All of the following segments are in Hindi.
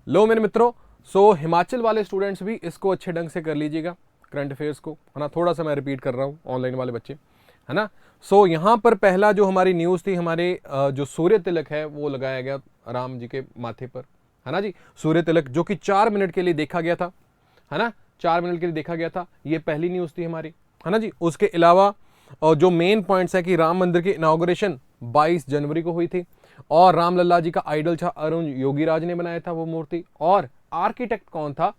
लो मेरे मित्रों, सो हिमाचल वाले स्टूडेंट्स भी इसको अच्छे ढंग से कर लीजिएगा, करंट अफेयर्स को, है ना। थोड़ा सा मैं रिपीट कर रहा हूँ, ऑनलाइन वाले बच्चे, है ना। सो यहाँ पर पहला जो हमारी न्यूज़ थी, हमारे जो सूर्य तिलक है वो लगाया गया राम जी के माथे पर, है ना जी। सूर्य तिलक जो कि 4 मिनट के लिए देखा गया था, है ना, 4 मिनट के लिए देखा गया था। ये पहली न्यूज़ थी हमारी, है ना जी। उसके अलावा जो मेन पॉइंट्स है कि राम मंदिर की इनॉग्रेशन 22 जनवरी को हुई थी और रामलला जी का आइडल था अरुण योगीराज ने बनाया था वो मूर्ति, और आर्किटेक्ट कौन था,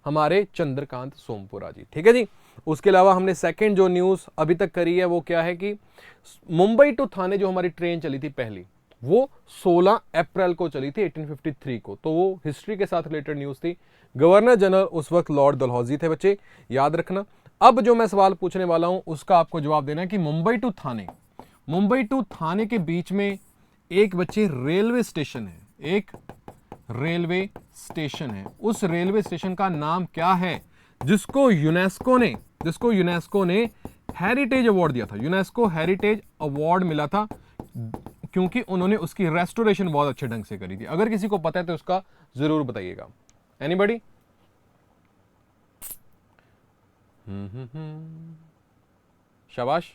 हमारे चंद्रकांत सोमपुरा जी, ठीक है जी। उसके अलावा हमने सेकंड जो न्यूज़ अभी तक करी है वो क्या है कि मुंबई टू थाने जो हमारी ट्रेन चली थी पहली, वो 16 अप्रैल को चली थी 1853 को, तो वो हिस्ट्री के साथ रिलेटेड न्यूज़ थी। गवर्नर जनरल उस वक्त लॉर्ड डलहौजी थे बच्चे, याद रखना। अब जो मैं सवाल पूछने वाला हूं उसका आपको जवाब देना है कि मुंबई टू थाने के बीच में एक बच्चे रेलवे स्टेशन है, एक रेलवे स्टेशन है। उस रेलवे स्टेशन का नाम क्या है जिसको यूनेस्को ने हेरिटेज अवार्ड दिया था। यूनेस्को हेरिटेज अवार्ड मिला था क्योंकि उन्होंने उसकी रेस्टोरेशन बहुत अच्छे ढंग से करी थी। अगर किसी को पता है तो उसका जरूर बताइएगा। एनीबॉडी? शाबाश,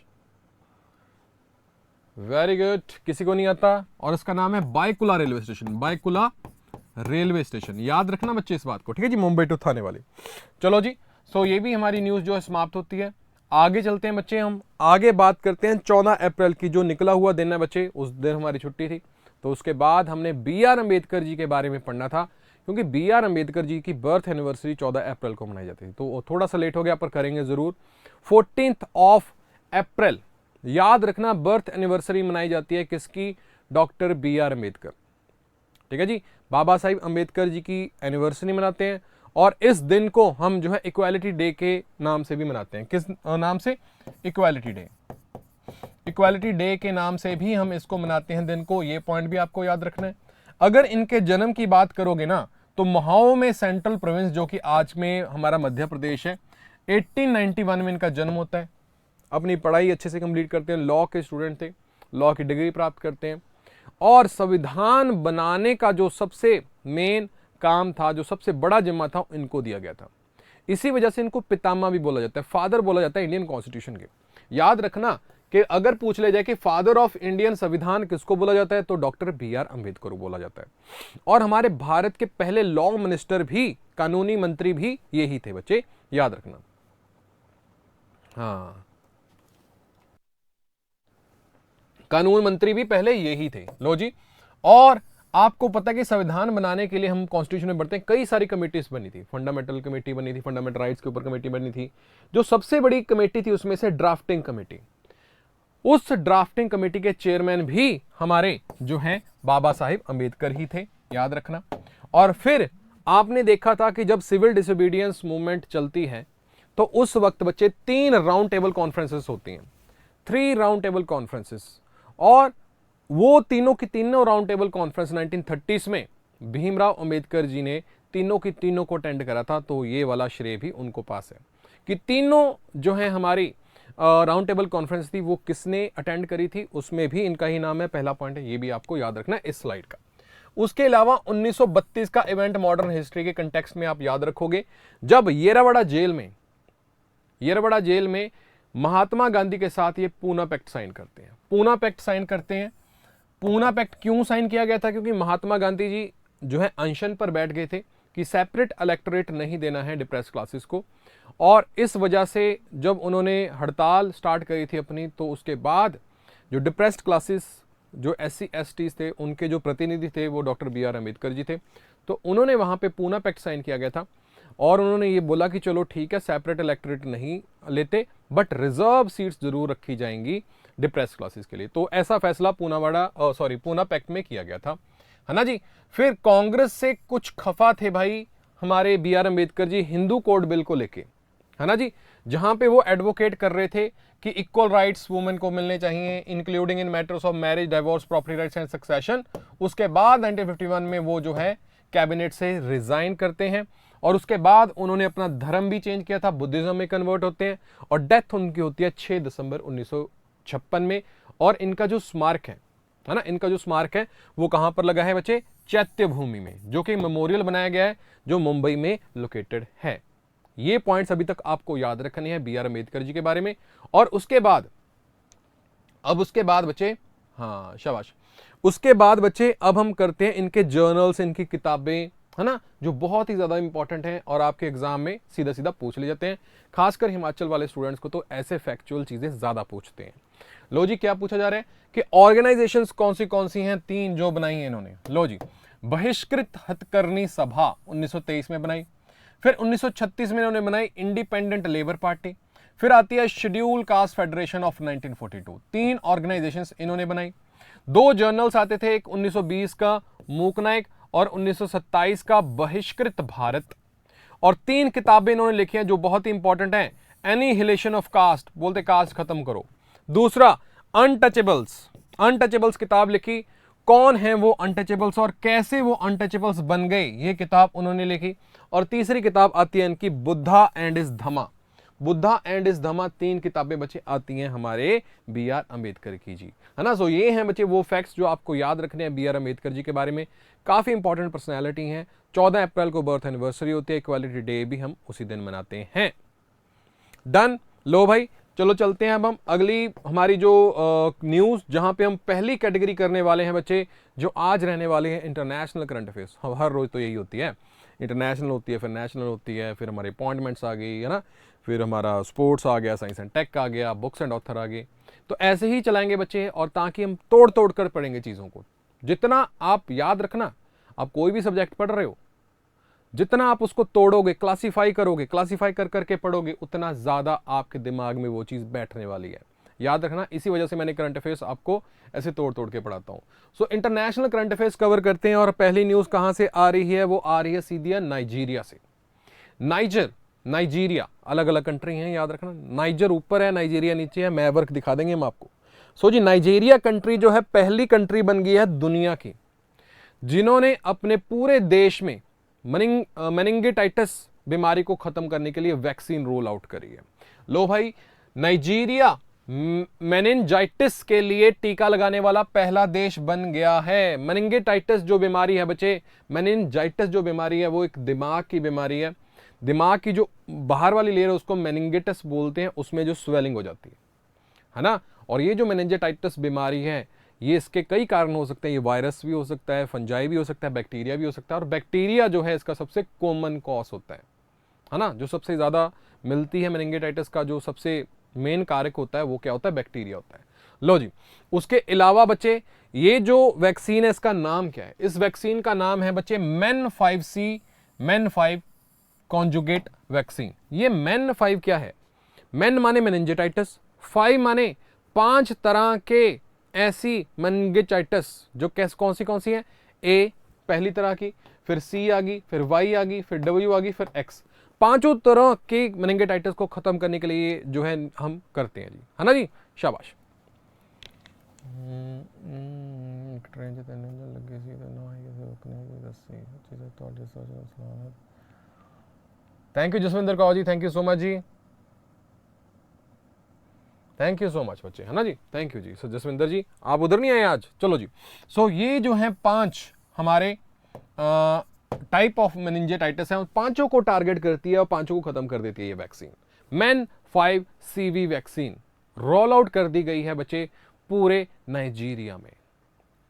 वेरी गुड। किसी को नहीं आता, और इसका नाम है Byculla railway station, Byculla railway station. याद रखना बच्चे इस बात को, ठीक है जी, मुंबई टू थाने वाली। चलो जी, सो ये भी हमारी न्यूज़ जो है समाप्त होती है। आगे चलते हैं बच्चे, हम आगे बात करते हैं 14 अप्रैल की, जो निकला हुआ दिन है बच्चे, उस दिन हमारी छुट्टी थी। तो उसके बाद हमने बी आर अम्बेडकर जी के बारे में पढ़ना था, क्योंकि बी आर अम्बेडकर जी की बर्थ एनिवर्सरी 14 अप्रैल को मनाई जाती थी। तो थोड़ा सा लेट हो गया पर करेंगे ज़रूर। 14 अप्रैल, याद रखना, बर्थ एनिवर्सरी मनाई जाती है किसकी? डॉक्टर बी आर अम्बेडकर, ठीक है जी। बाबा साहिब अम्बेडकर जी की एनिवर्सरी मनाते हैं, और इस दिन को हम जो है इक्वालिटी डे के नाम से भी मनाते हैं। किस नाम से? Equality day. इक्वालिटी डे के नाम से भी हम इसको मनाते हैं दिन को, ये पॉइंट भी आपको याद रखना है। अगर इनके जन्म की बात करोगे ना, तो महाओ में सेंट्रल प्रोविंस जो कि आज में हमारा मध्य प्रदेश है, 1891 में इनका जन्म होता है। अपनी पढ़ाई अच्छे से कंप्लीट करते हैं, लॉ के स्टूडेंट थे, लॉ की डिग्री प्राप्त करते हैं, और संविधान बनाने का जो सबसे मेन काम था, जो सबसे बड़ा जिम्मा था, इनको दिया गया था। इसी वजह से इनको पितामह भी बोला जाता है, फादर बोला जाता है इंडियन कॉन्स्टिट्यूशन के। याद रखना कि अगर पूछ ले जाए कि फादर ऑफ इंडियन संविधान किसको बोला जाता है, तो डॉक्टर बी आर अम्बेडकर को बोला जाता है। और हमारे भारत के पहले लॉ मिनिस्टर भी, कानूनी मंत्री भी यही थे बच्चे, याद रखना। हाँ, कानून मंत्री भी पहले यही थे। लो जी, और आपको पता है कि संविधान बनाने के लिए हम कॉन्स्टिट्यूशन में बढ़ते हैं, कई सारी कमेटीज बनी थी। फंडामेंटल कमेटी बनी थी, फंडामेंटल राइट्स के ऊपर कमेटी बनी थी। जो सबसे बड़ी कमेटी थी उसमें से ड्राफ्टिंग कमेटी, उस ड्राफ्टिंग कमेटी के चेयरमैन भी हमारे जो हैं बाबा साहिब अम्बेडकर ही थे, याद रखना। और फिर आपने देखा था कि जब सिविल डिसोबीडियंस मूवमेंट चलती है, तो उस वक्त बच्चे 3 राउंड टेबल कॉन्फ्रेंसेस होती हैं, 3 राउंड टेबल कॉन्फ्रेंसेस। और वो तीनों की तीनों राउंड टेबल कॉन्फ्रेंस 1930s में भीमराव अंबेडकर जी ने तीनों की तीनों को अटेंड करा था। तो ये वाला श्रेय भी उनको पास है कि तीनों जो है हमारी राउंड टेबल कॉन्फ्रेंस थी, वो किसने अटेंड करी थी, उसमें भी इनका ही नाम है, पहला पॉइंट है, ये भी आपको याद रखना है इस स्लाइड का। उसके अलावा 1932 का इवेंट मॉडर्न हिस्ट्री के कंटेक्स्ट में आप याद रखोगे, जब येरावाड़ा जेल में महात्मा गांधी के साथ ये पूना पैक्ट साइन करते हैं। पूना पैक्ट क्यों साइन किया गया था? क्योंकि महात्मा गांधी जी जो है अनशन पर बैठ गए थे कि सेपरेट इलेक्टोरेट नहीं देना है डिप्रेस क्लासेस को, और इस वजह से जब उन्होंने हड़ताल स्टार्ट करी थी अपनी, तो उसके बाद जो डिप्रेस्ड क्लासेस, जो SC ST थे, उनके जो प्रतिनिधि थे वो डॉक्टर बी आर अम्बेडकर जी थे। तो उन्होंने वहाँ पे पूना पैक्ट साइन किया गया था, और उन्होंने ये बोला कि चलो ठीक है, सेपरेट इलेक्टोरेट नहीं लेते, बट रिजर्व सीट्स जरूर रखी जाएंगी डिप्रेस क्लासेस के लिए। तो ऐसा फैसला पूना पैक्ट में किया गया था, है ना जी। फिर कांग्रेस से कुछ खफा थे भाई हमारे B R Ambedkar ji Hindu code bill को लेके, है ना जी, जहां पे वो एडवोकेट कर रहे थे कि इक्वल राइट्स वुमेन को मिलने चाहिए, including in matters of marriage, divorce, property rights and succession. उसके बाद 1951 में वो जो है कैबिनेट से रिजाइन करते हैं, और उसके बाद उन्होंने अपना धर्म भी चेंज किया था, बुद्धिज्म में कन्वर्ट होते हैं, और डेथ उनकी होती है 6 दिसंबर 1956 में। और इनका जो स्मारक है है ना। इनका जो स्मारक है वो कहां पर लगा है बच्चे, चैत्य भूमि में, जो कि मेमोरियल बनाया गया है जो मुंबई में लोकेटेड है। ये पॉइंट्स अभी तक आपको याद रखने हैं बी आर अम्बेडकर जी के बारे में। और उसके बाद बच्चे, हाँ शाबाश, उसके बाद बच्चे अब हम करते हैं इनके जर्नल्स, इनकी किताबें, है ना, जो बहुत ही ज्यादा इंपॉर्टेंट हैं और आपके एग्जाम में सीधा सीधा पूछ ले जाते हैं। खासकर हिमाचल वाले स्टूडेंट्स को तो ऐसे फैक्चुअल चीजें ज्यादा पूछते हैं। लो जी, क्या पूछा जा रहा है कि ऑर्गेनाइजेशंस कौन सी हैं, 3 जो बनाई हैं इन्होंने। लो जी, बहिष्कृत हथकरनी सभा 1923 में बनाई, फिर 1936 में इन्होंने बनाई इंडिपेंडेंट लेबर पार्टी, फिर आती है schedule caste federation of 1942। 3 organisations इन्होंने बनाई। 2 जर्नल्स आते थे, एक 1920 का मूक नायक और 1927 का बहिष्कृत भारत, और 3 किताबें इन्होंने लिखी हैं जो बहुत ही इंपॉर्टेंट हैं। एनीहिलेशन ऑफ कास्ट, बोलते कास्ट खत्म करो। दूसरा अनटचेबल्स किताब लिखी, कौन है वो अनटचेबल्स और कैसे वो अनटचेबल्स बन गए, ये किताब उन्होंने लिखी। और तीसरी किताब आती है इनकी बुद्धा एंड इज धमा। 3 किताबें बच्चे आती हैं हमारे बी आर अम्बेडकर की जी, है ना। सो ये हैं बच्चे वो फैक्ट्स जो आपको याद रखने हैं बी आर अम्बेडकर जी के बारे में। काफी इंपॉर्टेंट पर्सनैलिटी हैं। 14 अप्रैल को बर्थ एनिवर्सरी होती है, इक्वालिटी डे भी हम उसी दिन मनाते हैं। डन। लो भाई, चलो चलते हैं अब हम अगली हमारी जो न्यूज, जहां पे हम पहली कैटेगरी करने वाले हैं बच्चे, जो आज रहने वाले हैं इंटरनेशनल करंट अफेयर्स। हर रोज तो यही होती है, इंटरनेशनल होती है, फिर नेशनल होती है, फिर हमारी अपॉइंटमेंट्स आ गई, है ना, फिर हमारा स्पोर्ट्स आ गया, साइंस एंड टेक आ गया, बुक्स एंड ऑथर आ गए। तो ऐसे ही चलाएंगे बच्चे, और ताकि हम तोड़ तोड़ कर पढ़ेंगे चीज़ों को। जितना आप याद रखना, आप कोई भी सब्जेक्ट पढ़ रहे हो, जितना आप उसको तोड़ोगे, क्लासीफाई करोगे, क्लासीफाई कर करके पढ़ोगे, उतना ज़्यादा आपके दिमाग में वो चीज़ बैठने वाली है। याद रखना, इसी वजह से मैंने करंट अफेयर्स आपको ऐसे तोड़ तोड़ के पढ़ाता हूँ। So international current affairs cover करते हैं, और पहली न्यूज़ कहाँ से आ रही है, वो आ रही है सीधी नाइजीरिया से। नाइजीरिया अलग अलग कंट्री हैं, याद रखना। नाइजर ऊपर है, नाइजीरिया नीचे है, मैप दिखा देंगे हम आपको। सो जी, नाइजीरिया कंट्री जो है पहली कंट्री बन गई है दुनिया की जिन्होंने अपने पूरे देश में मेनिंगिटाइटिस बीमारी को खत्म करने के लिए वैक्सीन रोल आउट करी है। लो भाई, नाइजीरिया मेनिंजाइटिस के लिए टीका लगाने वाला पहला देश बन गया है। मेनिंगिटाइटिस जो बीमारी है बच्चे, मेनिंजाइटिस जो बीमारी है वो एक दिमाग की बीमारी है। दिमाग की जो बाहर वाली लेयर है उसको मेनिंगिटिस बोलते हैं, उसमें जो स्वेलिंग हो जाती है ना। और ये जो मेनिंजाइटिस बीमारी है, ये इसके कई कारण हो सकते हैं। ये वायरस भी हो सकता है, फंजाई भी हो सकता है, बैक्टीरिया भी हो सकता है। और बैक्टीरिया जो है इसका सबसे कॉमन कॉज होता है ना। जो सबसे ज़्यादा मिलती है मेनिंजाइटिस का जो सबसे मेन कारक होता है वो क्या होता है, बैक्टीरिया होता है। लो जी, उसके अलावा बच्चे ये जो वैक्सीन है इसका नाम क्या है, इस वैक्सीन का नाम है बच्चे MEN5 कॉन्जुगेट वैक्सीन। ये MEN5 क्या है, MEN माने मेनिंजाइटिस, 5 माने 5 तरह के ऐसी मेनिंजाइटिस जो कौन सी है, ए पहली तरह की, फिर सी आ गई, फिर वाई आ गई, फिर डब्ल्यू आ गई, फिर एक्स। 5 तरह के मेनिंजाइटिस को खत्म करने के लिए जो है हम करते हैं जी, है ना जी, शाबाश। Thank you Jaswinder Kaur ji, thank you so much जी, थैंक यू सो मच बच्चे, है ना जी, थैंक यू जी। सो जसविंदर जी आप उधर नहीं आए आज, चलो जी। सो ये जो है 5 हमारे टाइप ऑफ मेनिंजाइटिस है, पांचों को टारगेट करती है और पांचों को खत्म कर देती है ये vaccine. MEN5 CV vaccine roll out कर दी गई है बच्चे पूरे नाइजीरिया में।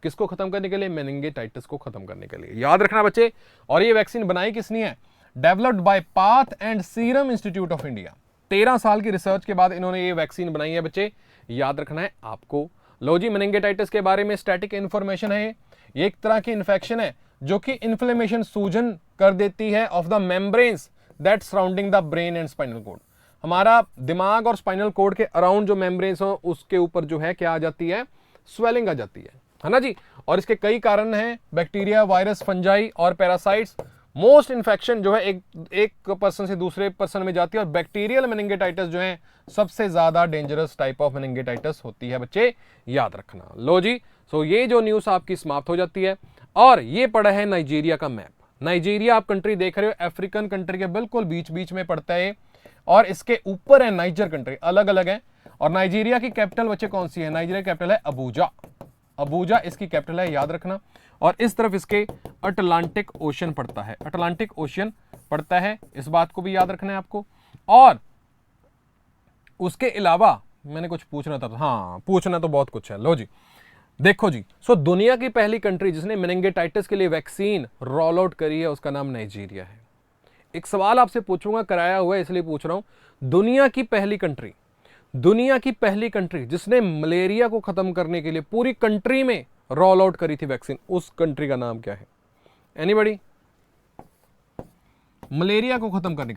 किसको खत्म करने के लिए, मेनिंजाइटिस को खत्म करने के लिए, याद रखना बच्चे। और ये वैक्सीन बनाई किसने है, developed by path and serum institute of India. 13 साल की रिसर्च के बाद इन्होंने ये वैक्सीन बनाई है बच्चे, याद रखना है आपको। लो जी, मेनिंजाइटिस के बारे में स्टैटिक इंफॉर्मेशन है। ये एक तरह की इन्फेक्शन है जो कि इन्फ्लेमेशन, सूजन कर देती है of the membranes that surrounding the brain and spinal cord. हमारा दिमाग और स्पाइनल कोड के अराउंड जो मेम्ब्रेन्स हो उसके ऊपर जो है क्या आ जाती है, स्वेलिंग आ जाती है ना जी। और इसके कई कारण हैं, बैक्टीरिया, वायरस, फंजाई और पैरासाइट्स। मोस्ट इन्फेक्शन जो है एक पर्सन से दूसरे पर्सन में जाती है, और बैक्टीरियल मेनिंजाइटिस जो है सबसे ज्यादा डेंजरस टाइप ऑफ मेनिंजाइटिस होती है बच्चे, याद रखना। लो जी, सो ये जो न्यूज आपकी समाप्त हो जाती है। और ये पड़ा है नाइजीरिया का मैप। नाइजीरिया आप कंट्री देख रहे हो, अफ्रीकन कंट्री के बिल्कुल बीच बीच में पड़ता है, और इसके ऊपर है नाइजर कंट्री, अलग अलग है। और नाइजीरिया की कैपिटल बच्चे कौन सी है, नाइजीरिया की कैपिटल है अबूजा। अबूजा इसकी कैपिटल है, याद रखना। और इस तरफ इसके अटलांटिक ओशन पड़ता है, अटलांटिक ओशन पड़ता है, इस बात को भी याद रखना है आपको। और उसके अलावा मैंने कुछ पूछना था, हाँ पूछना तो बहुत कुछ है। लो जी देखो जी, सो दुनिया की पहली कंट्री जिसने मेनिंगेटाइटिस के लिए वैक्सीन रोल आउट करी है उसका नाम नाइजीरिया है। एक सवाल आपसे पूछूंगा, कराया हुआ है इसलिए पूछ रहा हूं, दुनिया की पहली कंट्री जिसने मलेरिया को खत्म करने के लिए पूरी कंट्री में रोल आउट करी थी वैक्सीन, उस कंट्री का नाम क्या है? एनीबॉडी? मलेरिया को खत्म करने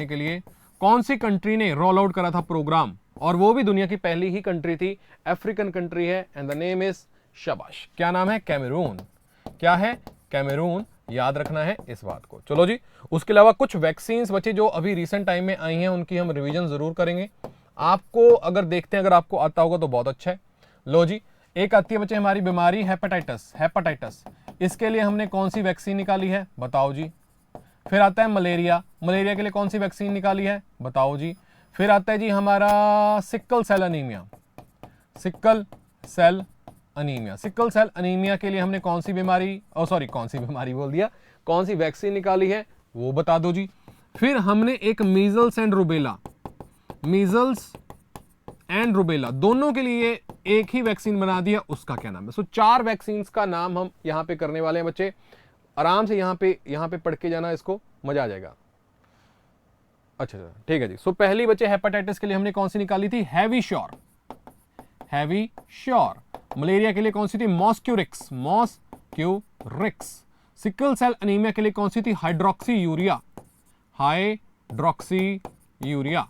के लिए कौन सी कंट्री ने रोल आउट करा था प्रोग्राम, और वो भी दुनिया की पहली ही कंट्री थी, अफ्रीकन कंट्री है, एंड द नेम इज, शाबाश, क्या नाम है? कैमरून। क्या है? कैमरून, याद रखना है इस बात को। चलो जी, उसके अलावा कुछ वैक्सीन्स बचे जो अभी रिसेंट टाइम में आई हैं, उनकी हम रिवीजन जरूर करेंगे। आपको अगर देखते हैं, अगर आपको आता होगा तो बहुत अच्छा है। लो जी, एक आती है बच्चे हमारी बीमारी हेपेटाइटिस, इसके लिए हमने कौन सी वैक्सीन निकाली है? बताओ जी। फिर आता है मलेरिया के लिए कौन सी वैक्सीन निकाली है? बताओ जी। फिर आता है जी हमारा सिकल सेल अनीमिया के लिए हमने कौन सी वैक्सीन निकाली है? वो बता दो जी। फिर हमने एक मीजल्स एंड रुबेला दोनों के लिए एक ही वैक्सीन बना दिया, उसका क्या नाम है? सो 4 वैक्सीन का नाम हम यहां पे करने वाले हैं बच्चे, आराम से यहां पे पढ़ के जाना, इसको मजा आ जाएगा। अच्छा ठीक है जी। सो पहली बच्चे हेपेटाइटिस के लिए हमने कौन सी निकाली थी? Heavy sure. मलेरिया के लिए कौन सी थी? मॉस्क्यूरिक्स। सिकल सेल अनीमिया के लिए कौन सी थी? Hydroxy urea.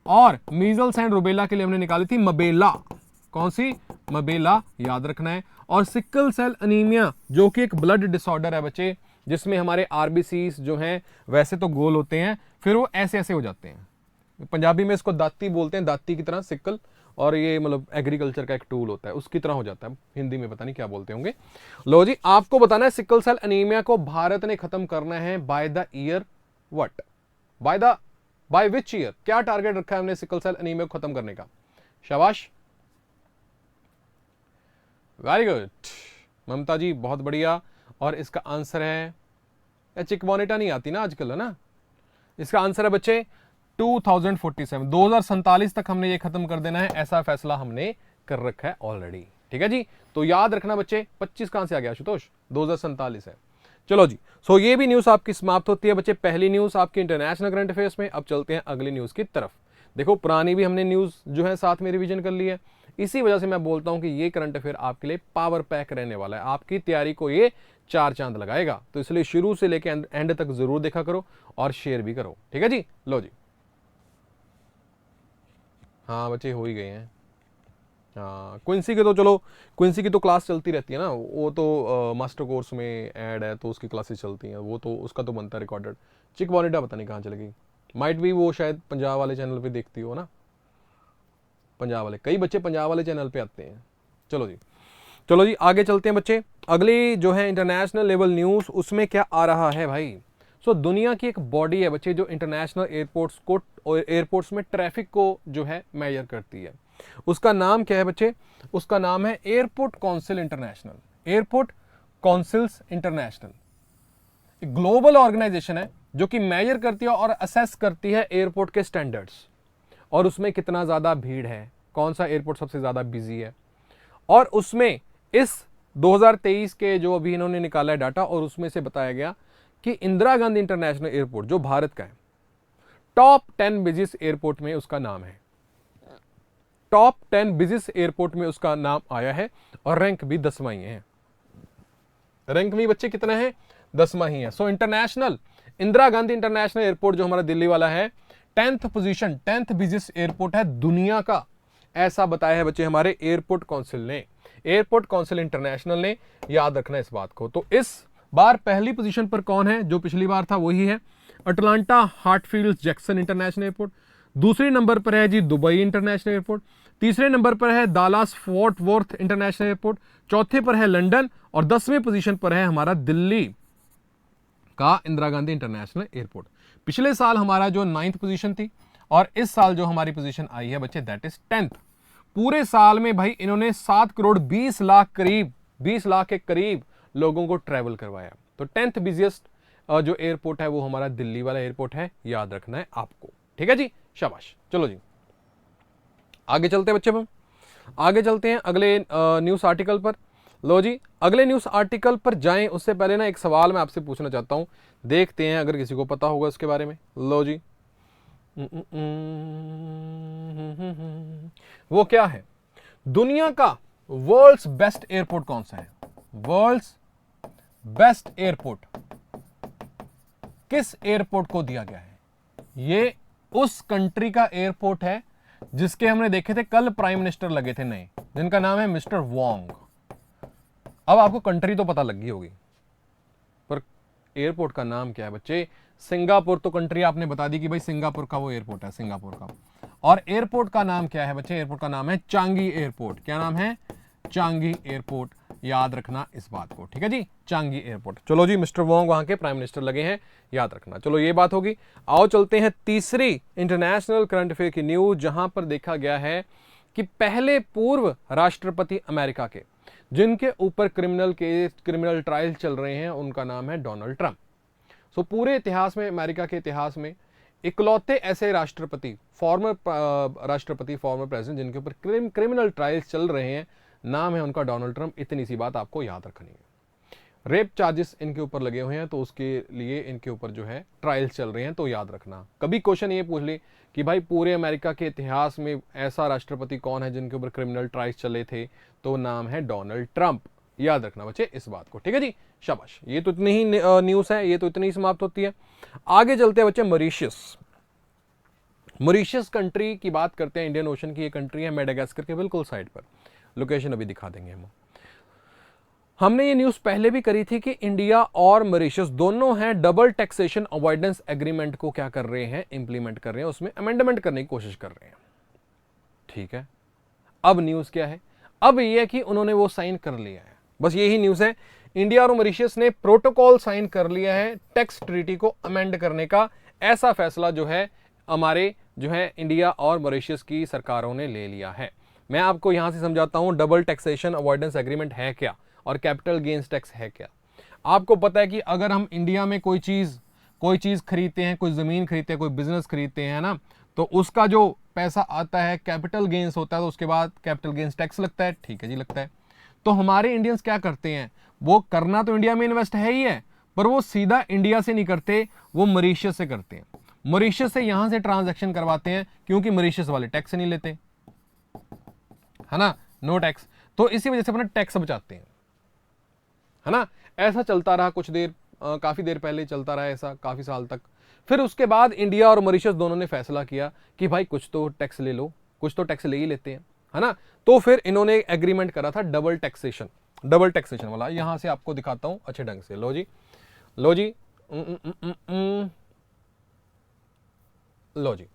और मीजल्स एंड रुबेला के लिए हमने निकाली थी मबेला। कौन सी? मबेला, याद रखना है। और सिकल सेल अनीमिया जो कि एक ब्लड डिसऑर्डर है बच्चे, जिसमें हमारे आरबीसीज जो हैं वैसे तो गोल होते हैं, फिर वो ऐसे ऐसे हो जाते हैं। पंजाबी में इसको दाती बोलते हैं, दाती की तरह सिकल, और ये मतलब एग्रीकल्चर का एक टूल होता है, उसकी तरह हो जाता है। हिंदी में पता नहीं क्या बोलते होंगे। लो जी, आपको बताना है सिकल सेल अनीमिया को भारत ने खत्म करना है by the year what? By which year? क्या टारगेट रखा है हमने सिकल सेल अनीमिया को खत्म करने का? शाबाश, वेरी गुड ममता जी, बहुत बढ़िया। और इसका आंसर है, चिकबोनेटा नहीं आती ना आजकल, है ना? इसका आंसर है बच्चे 2047 तक हमने ये खत्म कर देना है, ऐसा फैसला हमने कर रखा है ऑलरेडी। ठीक है जी, तो याद रखना बच्चे। 25 कहां से आ गया आशुतोष? 2047 है। चलो जी, सो ये भी न्यूज आपकी समाप्त होती है बच्चे, पहली न्यूज आपकी इंटरनेशनल करंट अफेयर्स में। अब चलते हैं अगली न्यूज की तरफ। देखो, पुरानी भी हमने न्यूज जो है साथ में रिवीजन कर ली है, इसी वजह से मैं बोलता हूं कि ये करंट अफेयर आपके लिए पावर पैक रहने वाला है, आपकी तैयारी को ये 4 चांद लगाएगा। तो इसलिए शुरू से लेकर एंड तक जरूर देखा करो और शेयर भी करो। ठीक है जी, लो जी। हाँ बच्चे हो ही गए हैं। हाँ, क्विंसी के तो चलो, क्विंसी की तो क्लास चलती रहती है ना, वो तो मास्टर कोर्स में ऐड है तो उसकी क्लासेस चलती हैं, वो तो उसका तो बनता है रिकॉर्डेड। चिकबोनेटा पता नहीं कहाँ चली गई, माइट भी वो शायद पंजाब वाले चैनल पे देखती हो ना, पंजाब वाले, कई बच्चे पंजाब वाले चैनल पे आते हैं। चलो जी आगे चलते हैं बच्चे। अगली जो है इंटरनेशनल लेवल न्यूज़, उसमें क्या आ रहा है भाई? सो दुनिया की एक बॉडी है बच्चे जो इंटरनेशनल एयरपोर्ट्स में ट्रैफिक को जो है मेजर करती है, उसका नाम क्या है बच्चे? उसका नाम है airport council international. Global organisation है जो कि मेजर करती है और असेस करती है एयरपोर्ट के स्टैंडर्ड्स, और उसमें कितना ज़्यादा भीड़ है, कौन सा एयरपोर्ट सबसे ज़्यादा बिजी है। और उसमें इस 2023 के जो अभी इन्होंने निकाला है डाटा, और उसमें से बताया गया कि इंदिरा गांधी इंटरनेशनल एयरपोर्ट जो भारत का है, टॉप 10 बिजिएस्ट एयरपोर्ट में उसका नाम है, टॉप 10 बिजिएस्ट एयरपोर्ट में उसका नाम आया है, और रैंक भी 10वां ही है। रैंक में बच्चे कितना है? 10वां ही है। So international Indira Gandhi international airport जो हमारा दिल्ली वाला है, 10th position, 10th busiest airport है दुनिया का, ऐसा बताया है बच्चे हमारे एयरपोर्ट काउंसिल इंटरनेशनल ने। याद रखना इस बात को। तो इस बार पहली पोजीशन पर कौन है? जो पिछली बार था वही है, अटलांटा हार्टफील्ड जैक्सन इंटरनेशनल एयरपोर्ट। दूसरे नंबर पर है जी दुबई इंटरनेशनल एयरपोर्ट। तीसरे नंबर पर है Dallas fort worth international airport. चौथे पर है लंदन, और 10वें पोजीशन पर है हमारा दिल्ली का इंदिरा गांधी इंटरनेशनल एयरपोर्ट। पिछले साल हमारा जो 9th पोजीशन थी, और इस साल जो हमारी पोजीशन आई है बच्चे, दैट इज 10th। पूरे साल में भाई इन्होंने 7 करोड़ 20 लाख करीब 20 लाख के करीब लोगों को ट्रैवल करवाया। तो 10th बिजिएस्ट जो एयरपोर्ट है वो हमारा दिल्ली वाला एयरपोर्ट है, याद रखना है आपको। ठीक है जी, शाबाश। चलो जी आगे चलते हैं बच्चे, हम आगे चलते हैं अगले न्यूज़ आर्टिकल पर। लो जी, अगले न्यूज़ आर्टिकल पर जाएं उससे पहले ना एक सवाल मैं आपसे पूछना चाहता हूं, देखते हैं अगर किसी को पता होगा उसके बारे में। लो जी, वो क्या है, दुनिया का वर्ल्ड्स बेस्ट एयरपोर्ट कौन सा है? वर्ल्ड्स बेस्ट एयरपोर्ट किस एयरपोर्ट को दिया गया है? ये उस कंट्री का एयरपोर्ट है जिसके हमने देखे थे कल प्राइम मिनिस्टर लगे थे नए, जिनका नाम है मिस्टर वोंग। अब आपको कंट्री तो पता लग गई होगी, पर एयरपोर्ट का नाम क्या है बच्चे? सिंगापुर तो कंट्री आपने बता दी कि भाई सिंगापुर का वो एयरपोर्ट है, सिंगापुर का। और एयरपोर्ट का नाम क्या है बच्चे? एयरपोर्ट का नाम है चांगी एयरपोर्ट। क्या नाम है? चांगी एयरपोर्ट, याद रखना इस बात को। ठीक है जी, चांगी एयरपोर्ट। चलो जी, मिस्टर वोंग वहां के प्राइम मिनिस्टर लगे हैं, याद रखना। चलो ये बात होगी। आओ चलते हैं तीसरी इंटरनेशनल करंट अफेयर की न्यूज, जहां पर देखा गया है कि पहले पूर्व राष्ट्रपति अमेरिका के जिनके ऊपर क्रिमिनल ट्रायल चल रहे हैं, उनका नाम है डोनाल्ड ट्रंप। सो पूरे इतिहास में, अमेरिका के इतिहास में इकलौते ऐसे राष्ट्रपति, फॉर्मर प्रेसिडेंट जिनके ऊपर क्रिमिनल ट्रायल्स चल रहे हैं, नाम है उनका डोनाल्ड ट्रंप। इतनी सी बात आपको याद रखनी है। रेप चार्जेस इनके ऊपर लगे हुए हैं, तो उसके लिए इनके ऊपर जो है ट्रायल्स चल रहे हैं, तो याद रखना। कभी क्वेश्चन ये पूछ ले कि भाई पूरे अमेरिका के इतिहास में ऐसा राष्ट्रपति कौन है जिनके ऊपर क्रिमिनल ट्रायल्स चले थे, तो नाम है डोनाल्ड ट्रंप। याद रखना बच्चे इस बात को। ठीक है जी, शाबाश। ये तो इतनी ही न्यूज़ है, ये तो इतनी ही समाप्त होती है। आगे चलते हैं बच्चे, मॉरिशस कंट्री की बात करते हैं। इंडियन ओशन की ये कंट्री है, मेडागास्कर के बिल्कुल साइड पर। लोकेशन अभी दिखा देंगे हम। हमने ये न्यूज़ पहले भी करी थी कि इंडिया और मॉरिशस दोनों हैं डबल टैक्सेशन अवॉइडेंस एग्रीमेंट को क्या कर रहे हैं, इंप्लीमेंट कर रहे हैं, उसमें अमेंडमेंट करने की कोशिश कर रहे हैं। ठीक है, अब न्यूज़ क्या है? अब ये है कि उन्होंने वो साइन कर लिया है, बस यही न्यूज़ है। इंडिया और मॉरिशस ने प्रोटोकॉल साइन कर लिया है टैक्स ट्रीटी को अमेंड करने का। ऐसा फैसला जो है हमारे जो है इंडिया और मॉरिशस की सरकारों ने ले लिया है। मैं आपको यहां से समझाता हूं डबल टैक्सेशन अवॉइडेंस एग्रीमेंट है क्या और कैपिटल गेन्स टैक्स है क्या। आपको पता है कि अगर हम इंडिया में कोई चीज खरीदते हैं, कोई जमीन खरीदते हैं, कोई बिजनेस खरीदते हैं ना, तो उसका जो पैसा आता है कैपिटल गेन्स होता है, तो उसके बाद कैपिटल गेन्स टैक्स लगता है। ठीक है जी, लगता है। तो हमारे इंडियंस क्या करते हैं, वो करना तो इंडिया में इन्वेस्ट है ही है, पर वो सीधा इंडिया से नहीं करते, वो मॉरिशस से करते हैं। मॉरिशस से यहां से ट्रांजैक्शन करवाते हैं, क्योंकि मॉरिशस वाले टैक्स नहीं लेते, है ना, नो टैक्स। तो इसी वजह से अपना टैक्स बचाते हैं, है ना। ऐसा चलता रहा कुछ देर, काफी देर पहले चलता रहा ऐसा, काफी साल तक। फिर उसके बाद इंडिया और मॉरिशस दोनों ने फैसला किया कि भाई कुछ तो टैक्स ले लो, कुछ तो टैक्स ले ही लेते हैं, है ना। तो फिर इन्होंने एग्रीमेंट करा था डबल टैक्सेशन वाला। यहां से आपको दिखाता हूं अच्छे ढंग से। लो जी, लो जी।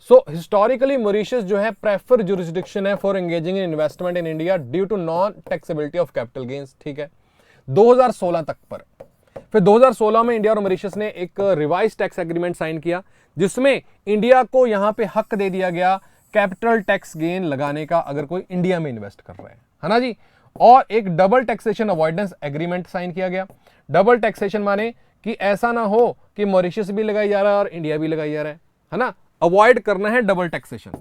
सो हिस्टोरिकली मॉरिशस जो है प्रेफर जुरिस्डिक्शन है for engaging in investment in India due to non taxability of capital gains. ठीक है, 2016 तक पर। फिर 2016 में इंडिया और मॉरिशस ने एक रिवाइज टैक्स एग्रीमेंट साइन किया, जिसमें इंडिया को यहां पे हक दे दिया गया कैपिटल टैक्स गेन लगाने का, अगर कोई इंडिया में इन्वेस्ट कर रहे हैं, है ना जी। और एक double taxation avoidance agreement sign किया गया। डबल टैक्सेशन माने कि ऐसा ना हो कि मॉरिशस भी लगाई जा रहा है और इंडिया भी लगाई जा रहा है ना। अवॉइड करना है डबल टैक्सेशन।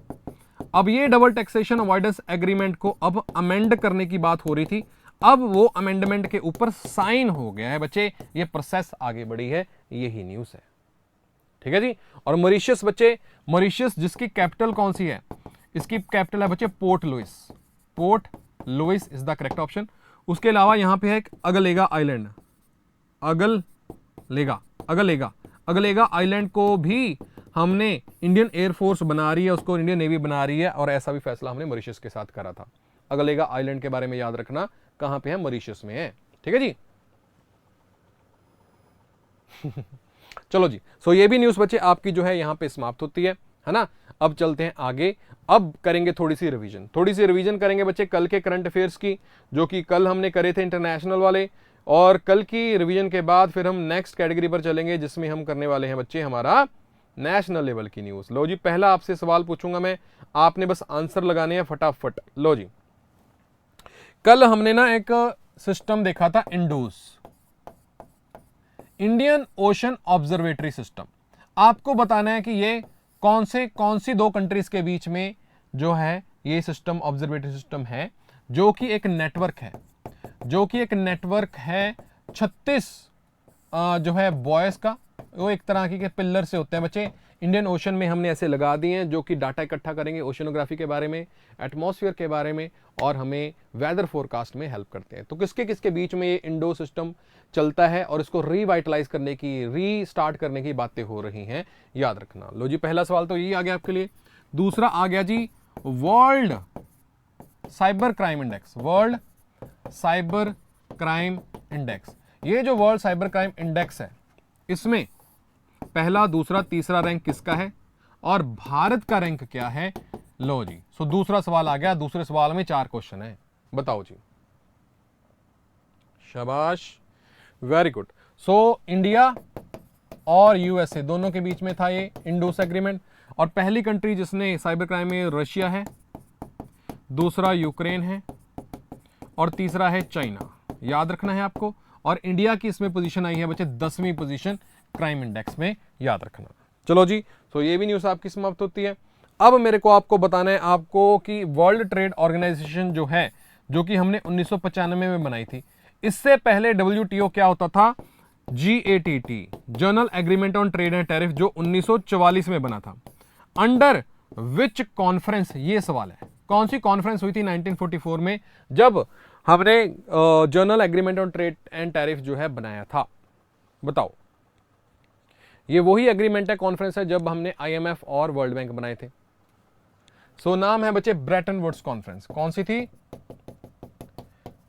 अब ये डबल टैक्सेशन अवॉइडेंस एग्रीमेंट को अब अमेंड करने की बात हो रही थी, अब वो अमेंडमेंट के ऊपर साइन हो गया है बच्चे, ये प्रोसेस आगे बढ़ी है, यही न्यूज़ है। ठीक है जी। और मॉरिशस बच्चे, मॉरिशस जिसकी कैपिटल कौन सी है, इसकी कैपिटल है बच्चे Port Louis is the correct option. उसके अलावा यहां पे है एक अगलेगा आइलैंड, अगलेगा आइलैंड को भी हमने इंडियन एयरफोर्स बना रही है, उसको इंडियन नेवी बना रही है, और ऐसा भी फैसला हमने मॉरिशस के साथ करा था। अगलेगा आइलैंड के बारे में याद रखना, कहां पे है, मॉरिशस में है। ठीक है जी। चलो जी, सो ये भी न्यूज़ बच्चे आपकी जो है यहां पे समाप्त होती है ना। अब चलते हैं आगे, अब करेंगे थोड़ी सी रिवीजन करेंगे बच्चे कल के करंट अफेयर्स की, जो कि कल हमने करे थे इंटरनेशनल वाले। और कल की रिवीजन के बाद फिर हम नेक्स्ट कैटेगरी पर चलेंगे, जिसमें हम करने वाले हैं बच्चे हमारा नेशनल लेवल की न्यूज। लो जी, पहला आपसे सवाल पूछूंगा मैं, आपने बस आंसर लगाने हैं फटाफट। लो जी, कल हमने ना एक सिस्टम देखा था, इंडोस, इंडियन ओशन ऑब्जर्वेटरी सिस्टम। आपको बताना है कि ये कौन सी दो कंट्रीज के बीच में जो है ये सिस्टम, ऑब्जर्वेटरी सिस्टम है, जो कि एक नेटवर्क है, 36 जो है बॉयज का, वो एक तरह के पिल्लर से होते हैं बच्चे, इंडियन ओशन में हमने ऐसे लगा दिए हैं, जो कि डाटा इकट्ठा करेंगे ओशनोग्राफी के बारे में, एटमॉस्फेयर के बारे में, और हमें वेदर फोरकास्ट में हेल्प करते हैं। तो किसके किसके बीच में ये इंडो सिस्टम चलता है और इसको रीवाइटलाइज करने की, रीस्टार्ट करने की बातें हो रही हैं, याद रखना। लो जी, पहला सवाल तो यही आ गया आपके लिए। दूसरा आ गया जी, world cyber crime index, world cyber crime index. ये जो वर्ल्ड साइबर क्राइम इंडेक्स है, इसमें पहला, दूसरा, तीसरा रैंक किसका है और भारत का रैंक क्या है? लो जी, सो दूसरा सवाल आ गया। दूसरे सवाल में 4 क्वेश्चन है, बताओ जी। शाबाश, वेरी गुड। सो इंडिया और यूएसए दोनों के बीच में था ये इंडोस एग्रीमेंट, और पहली कंट्री जिसने साइबर क्राइम में रशिया है, दूसरा यूक्रेन है, और तीसरा है चाइना, याद रखना है आपको। और इंडिया की इसमें पोजीशन आई है बच्चे 10वीं पोजीशन क्राइम इंडेक्स में, याद रखना। चलो जी, तो ये भी न्यूज़ आपकी समाप्त होती है। अब मेरे को आपको बताना है आपको कि वर्ल्ड ट्रेड ऑर्गेनाइजेशन जो है, जो कि हमने 1995 में बनाई थी, इससे पहले WTO क्या होता था? GATT, journal agreement on trade and tariff, जो 1944 में बना था। अंडर विच कॉन्फ्रेंस, ये सवाल है, कौन सी कॉन्फ्रेंस हुई थी 1944 में, जब हमने journal agreement on trade and tariff जो है बनाया था? बताओ। ये वही एग्रीमेंट है, कॉन्फ्रेंस है, जब हमने IMF और वर्ल्ड बैंक बनाए थे। सो नाम है बच्चे ब्रेटन वुड्स कॉन्फ्रेंस। कौन सी थी?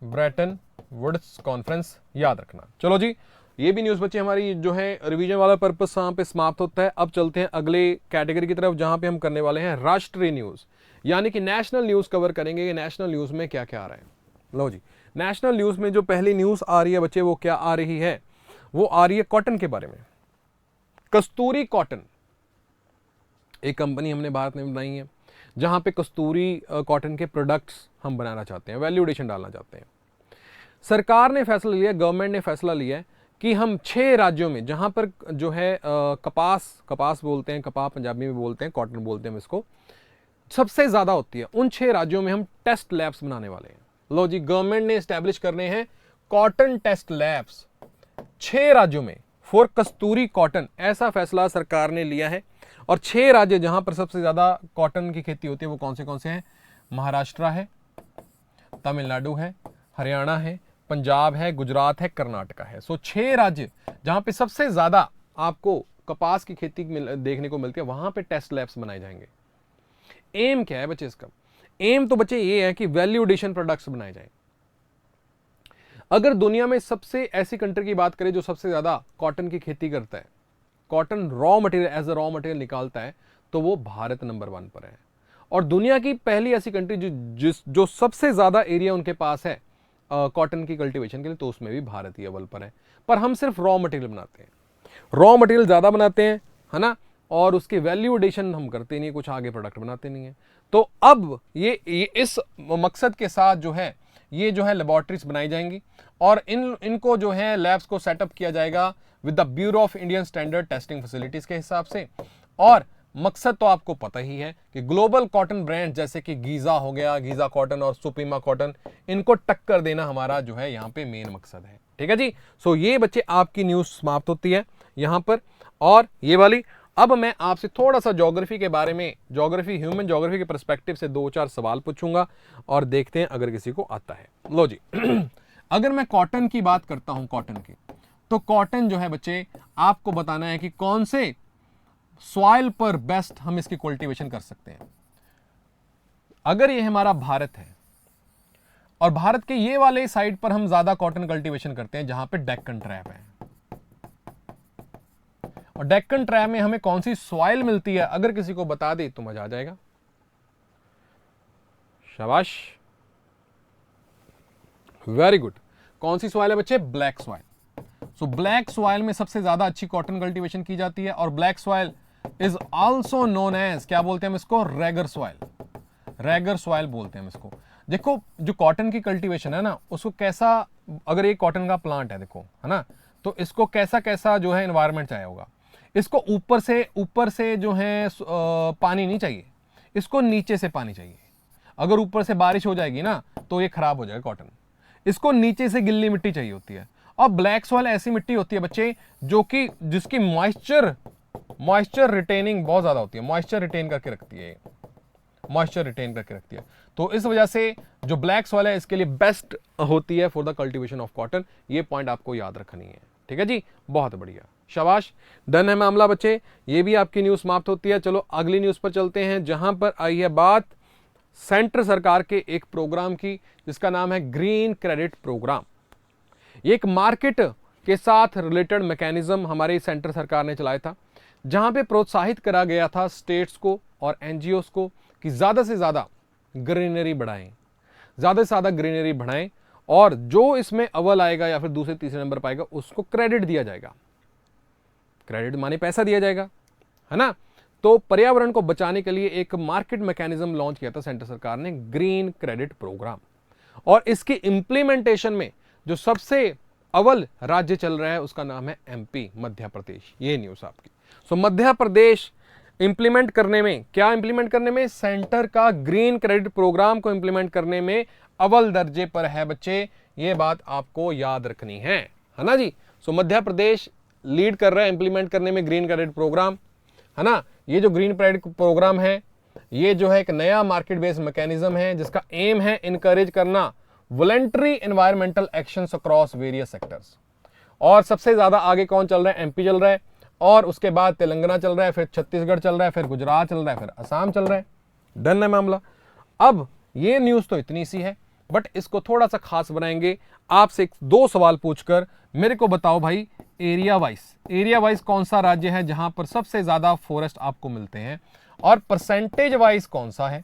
ब्रेटन वुड्स कॉन्फ्रेंस, याद रखना। चलो जी, ये भी न्यूज़ बच्चे हमारी जो है रिवीजन वाला पर्पस यहाँ पे समाप्त होता है। अब चलते हैं अगले कैटेगरी की तरफ, जहां पे हम करने वाले हैं राष्ट्रीय न्यूज़, यानी कि नेशनल न्यूज़ कवर करेंगे। ये नेशनल न्यूज़ में क्या क्या आ रहा है। लो जी, नेशनल न्यूज़ में जो पहली न्यूज़ आ रही है बच्चे, वो क्या आ रही है? वो आ रही है कॉटन के बारे में। कस्तूरी कॉटन, एक कंपनी हमने भारत में बनाई है, जहां पे कस्तूरी कॉटन के प्रोडक्ट्स हम बनाना चाहते हैं, वैल्यू एडिशन डालना चाहते हैं। सरकार ने फैसला लिया, गवर्नमेंट ने फैसला लिया है कि हम 6 राज्यों में, जहां पर जो है कपास बोलते हैं, कपास पंजाबी में बोलते हैं, कॉटन बोलते हैं हम इसको, सबसे ज्यादा होती है, उन 6 राज्यों में हम टेस्ट लैब्स बनाने वाले हैं। लो जी, गवर्नमेंट ने एस्टैब्लिश करने हैं कॉटन टेस्ट लैब्स 6 राज्यों में फॉर कस्तूरी कॉटन, ऐसा फैसला सरकार ने लिया है। और 6 राज्य जहां पर सबसे ज्यादा कॉटन की खेती होती है, वो कौन से हैं? महाराष्ट्र है, तमिलनाडु है, हरियाणा है, पंजाब है, गुजरात है, कर्नाटका है। सो 6 राज्य जहां पे सबसे ज्यादा आपको कपास की खेती देखने को मिलती है, वहां पे टेस्ट लैब्स बनाए जाएंगे। एम क्या है बच्चे इसका? एम तो बच्चे ये है कि वैल्यू एडिशन प्रोडक्ट्स बनाए जाएं। अगर दुनिया में सबसे ऐसी कंट्री की बात करें जो सबसे ज्यादा कॉटन की खेती करता है, cotton raw material as a raw material निकालता है, तो वो भारत नंबर 1 पर है। और दुनिया की पहली ऐसी कंट्री जो सबसे ज्यादा एरिया उनके पास है कॉटन की कल्टीवेशन के लिए, तो उसमें भी भारत ही अव्वल पर है। पर हम सिर्फ रॉ मटेरियल बनाते हैं, रॉ मटेरियल ज्यादा बनाते हैं, है ना, और उसकी वैल्यू एडिशन हम करते नहीं, कुछ आगे प्रोडक्ट बनाते नहीं है। तो अब ये इस मकसद के साथ जो है ये जो है लेबोरेटरीज बनाई जाएंगी, और इनको जो है लैब्स को सेटअप किया जाएगा with the bureau of Indian standard testing facilities के हिसाब से। और मकसद तो आपको पता ही है कि ग्लोबल कॉटन ब्रांड जैसे कि गीजा हो गया, गीजा कॉटन और सुप्रीमा कॉटन, इनको टक्कर देना हमारा जो है यहाँ पे मेन मकसद है। ठीक है जी। सो ये बच्चे आपकी न्यूज समाप्त होती है यहाँ पर, और ये वाली। अब मैं आपसे थोड़ा सा ज्योग्राफी के बारे में, ज्योग्राफी, ह्यूमन ज्योग्राफी के पर्सपेक्टिव से 2-4 सवाल पूछूंगा, और देखते हैं अगर किसी को आता है। लो जी अगर मैं कॉटन की बात करता हूं, कॉटन की, तो कॉटन जो है बच्चे आपको बताना है कि कौन से सॉइल पर बेस्ट हम इसकी कल्टीवेशन कर सकते हैं। अगर ये हमारा भारत है, और भारत के ये वाले साइड पर हम ज्यादा कॉटन कल्टीवेशन करते हैं जहां पे डेक्कन ट्रैप है, और डेक्कन ट्रैप में हमें कौन सी सॉइल मिलती है, अगर किसी को बता दे तो मजा आ जाएगा। शाबाश, वेरी गुड। कौन सी सॉइल है बच्चे? Black soil. So black soil में सबसे ज्यादा अच्छी कॉटन कल्टीवेशन की जाती है, और black soil is also known as, क्या बोलते हैं हम इसको, रेगर सॉइल। रेगर सॉइल बोलते हैं हम इसको। देखो जो कॉटन की कल्टीवेशन है ना, उसको कैसा, अगर ये कॉटन का प्लांट है देखो, है ना, तो इसको कैसा कैसा जो है एनवायरनमेंट चाहिए होगा। इसको ऊपर से जो है पानी नहीं चाहिए, इसको नीचे से पानी चाहिए। अगर ऊपर से बारिश हो जाएगी ना तो ये खराब हो जाएगा कॉटन। इसको नीचे से गिल्ली मिट्टी चाहिए होती है। और ब्लैक सॉइल ऐसी मिट्टी होती है बच्चे जो कि जिसकी मॉइस्चर रिटेनिंग बहुत ज्यादा होती है, मॉइस्चर रिटेन करके रखती है, मॉइस्चर रिटेन करके रखती है। तो इस वजह से जो ब्लैक सॉइल है इसके लिए बेस्ट होती है for the cultivation of cotton. ये पॉइंट आपको याद रखनी है, ठीक है जी, बहुत बढ़िया, शाबाश, डन है मामला बच्चे। ये भी आपकी न्यूज समाप्त होती है। चलो अगली न्यूज पर चलते हैं, जहां पर आई है बात सेंटर सरकार के एक प्रोग्राम की जिसका नाम है ग्रीन क्रेडिट प्रोग्राम। ये एक मार्केट के साथ रिलेटेड मैकेनिज्म हमारे सेंटर सरकार ने चलाया था, जहां पे प्रोत्साहित करा गया था स्टेट्स को और एनजीओस को कि ज्यादा से ज्यादा ग्रीनरी बढ़ाएं, ज्यादा से ज्यादा ग्रीनरी बढ़ाएं, और जो इसमें अव्वल आएगा या फिर दूसरे तीसरे नंबर पाएगा उसको क्रेडिट दिया जाएगा। क्रेडिट माने पैसा दिया जाएगा, है ना। तो पर्यावरण को बचाने के लिए एक मार्केट मैकेनिज्म लॉन्च किया था सेंटर सरकार ने, ग्रीन क्रेडिट प्रोग्राम। और इसकी इंप्लीमेंटेशन में जो सबसे अव्वल राज्य चल रहा है उसका नाम है एमपी, मध्य प्रदेश। ये न्यूज आपकी। सो मध्य प्रदेश इंप्लीमेंट करने में, क्या इंप्लीमेंट करने में, सेंटर का ग्रीन क्रेडिट प्रोग्राम को इंप्लीमेंट करने में अव्वल दर्जे पर है बच्चे। ये बात आपको याद रखनी है ना जी। सो मध्य प्रदेश लीड कर रहा है इंप्लीमेंट करने में ग्रीन क्रेडिट प्रोग्राम, है ना। ये जो ग्रीन क्रेडिट प्रोग्राम है ये जो है एक नया मार्केट बेस्ड मैकेनिज्म है जिसका एम है इनकरेज करना voluntary environmental actions across various sectors. और सबसे ज्यादा आगे कौन चल रहा है, एमपी चल रहा है, और उसके बाद तेलंगाना चल रहा है, फिर छत्तीसगढ़ चल रहा है, फिर गुजरात चल रहा है, फिर असम चल रहा है। डन है मामला। अब ये न्यूज तो इतनी सी है, बट इसको थोड़ा सा खास बनाएंगे। आपसे दो सवाल पूछकर मेरे को बताओ भाई, एरिया वाइज कौन सा राज्य है जहां पर सबसे ज्यादा फॉरेस्ट आपको मिलते हैं, और परसेंटेज वाइज कौन सा है,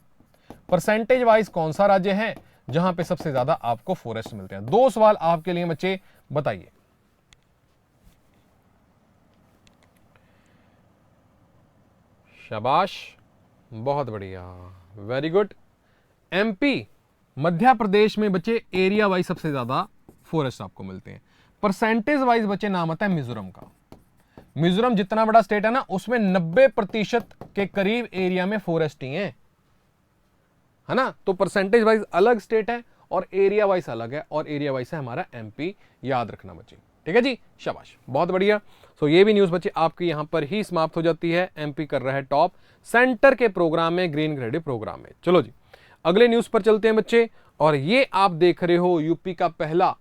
परसेंटेज वाइज कौन सा राज्य है जहां पे सबसे ज्यादा आपको फॉरेस्ट मिलते हैं। दो सवाल आपके लिए बच्चे, बताइए। शाबाश, बहुत बढ़िया, very good. MP, Madhya Pradesh में बच्चे एरिया वाइज सबसे ज्यादा फॉरेस्ट आपको मिलते हैं। परसेंटेज वाइज बच्चे नाम आता है मिजोरम का। मिजोरम जितना बड़ा स्टेट है ना, उसमें 90% के करीब एरिया में फॉरेस्ट ही है ना। तो परसेंटेज वाइज अलग स्टेट है और एरिया वाइज अलग है, और एरिया वाइज है हमारा एमपी, याद रखना बच्चे, ठीक है जी, शाबाश, बहुत बढ़िया। सो ये भी न्यूज बच्चे आपकी यहां पर ही समाप्त हो जाती है। एमपी कर रहा है टॉप सेंटर के प्रोग्राम में, ग्रीन क्रेडिट प्रोग्राम में। चलो जी अगले न्यूज पर चलते हैं बच्चे, और ये आप देख रहे हो यूपी का पहला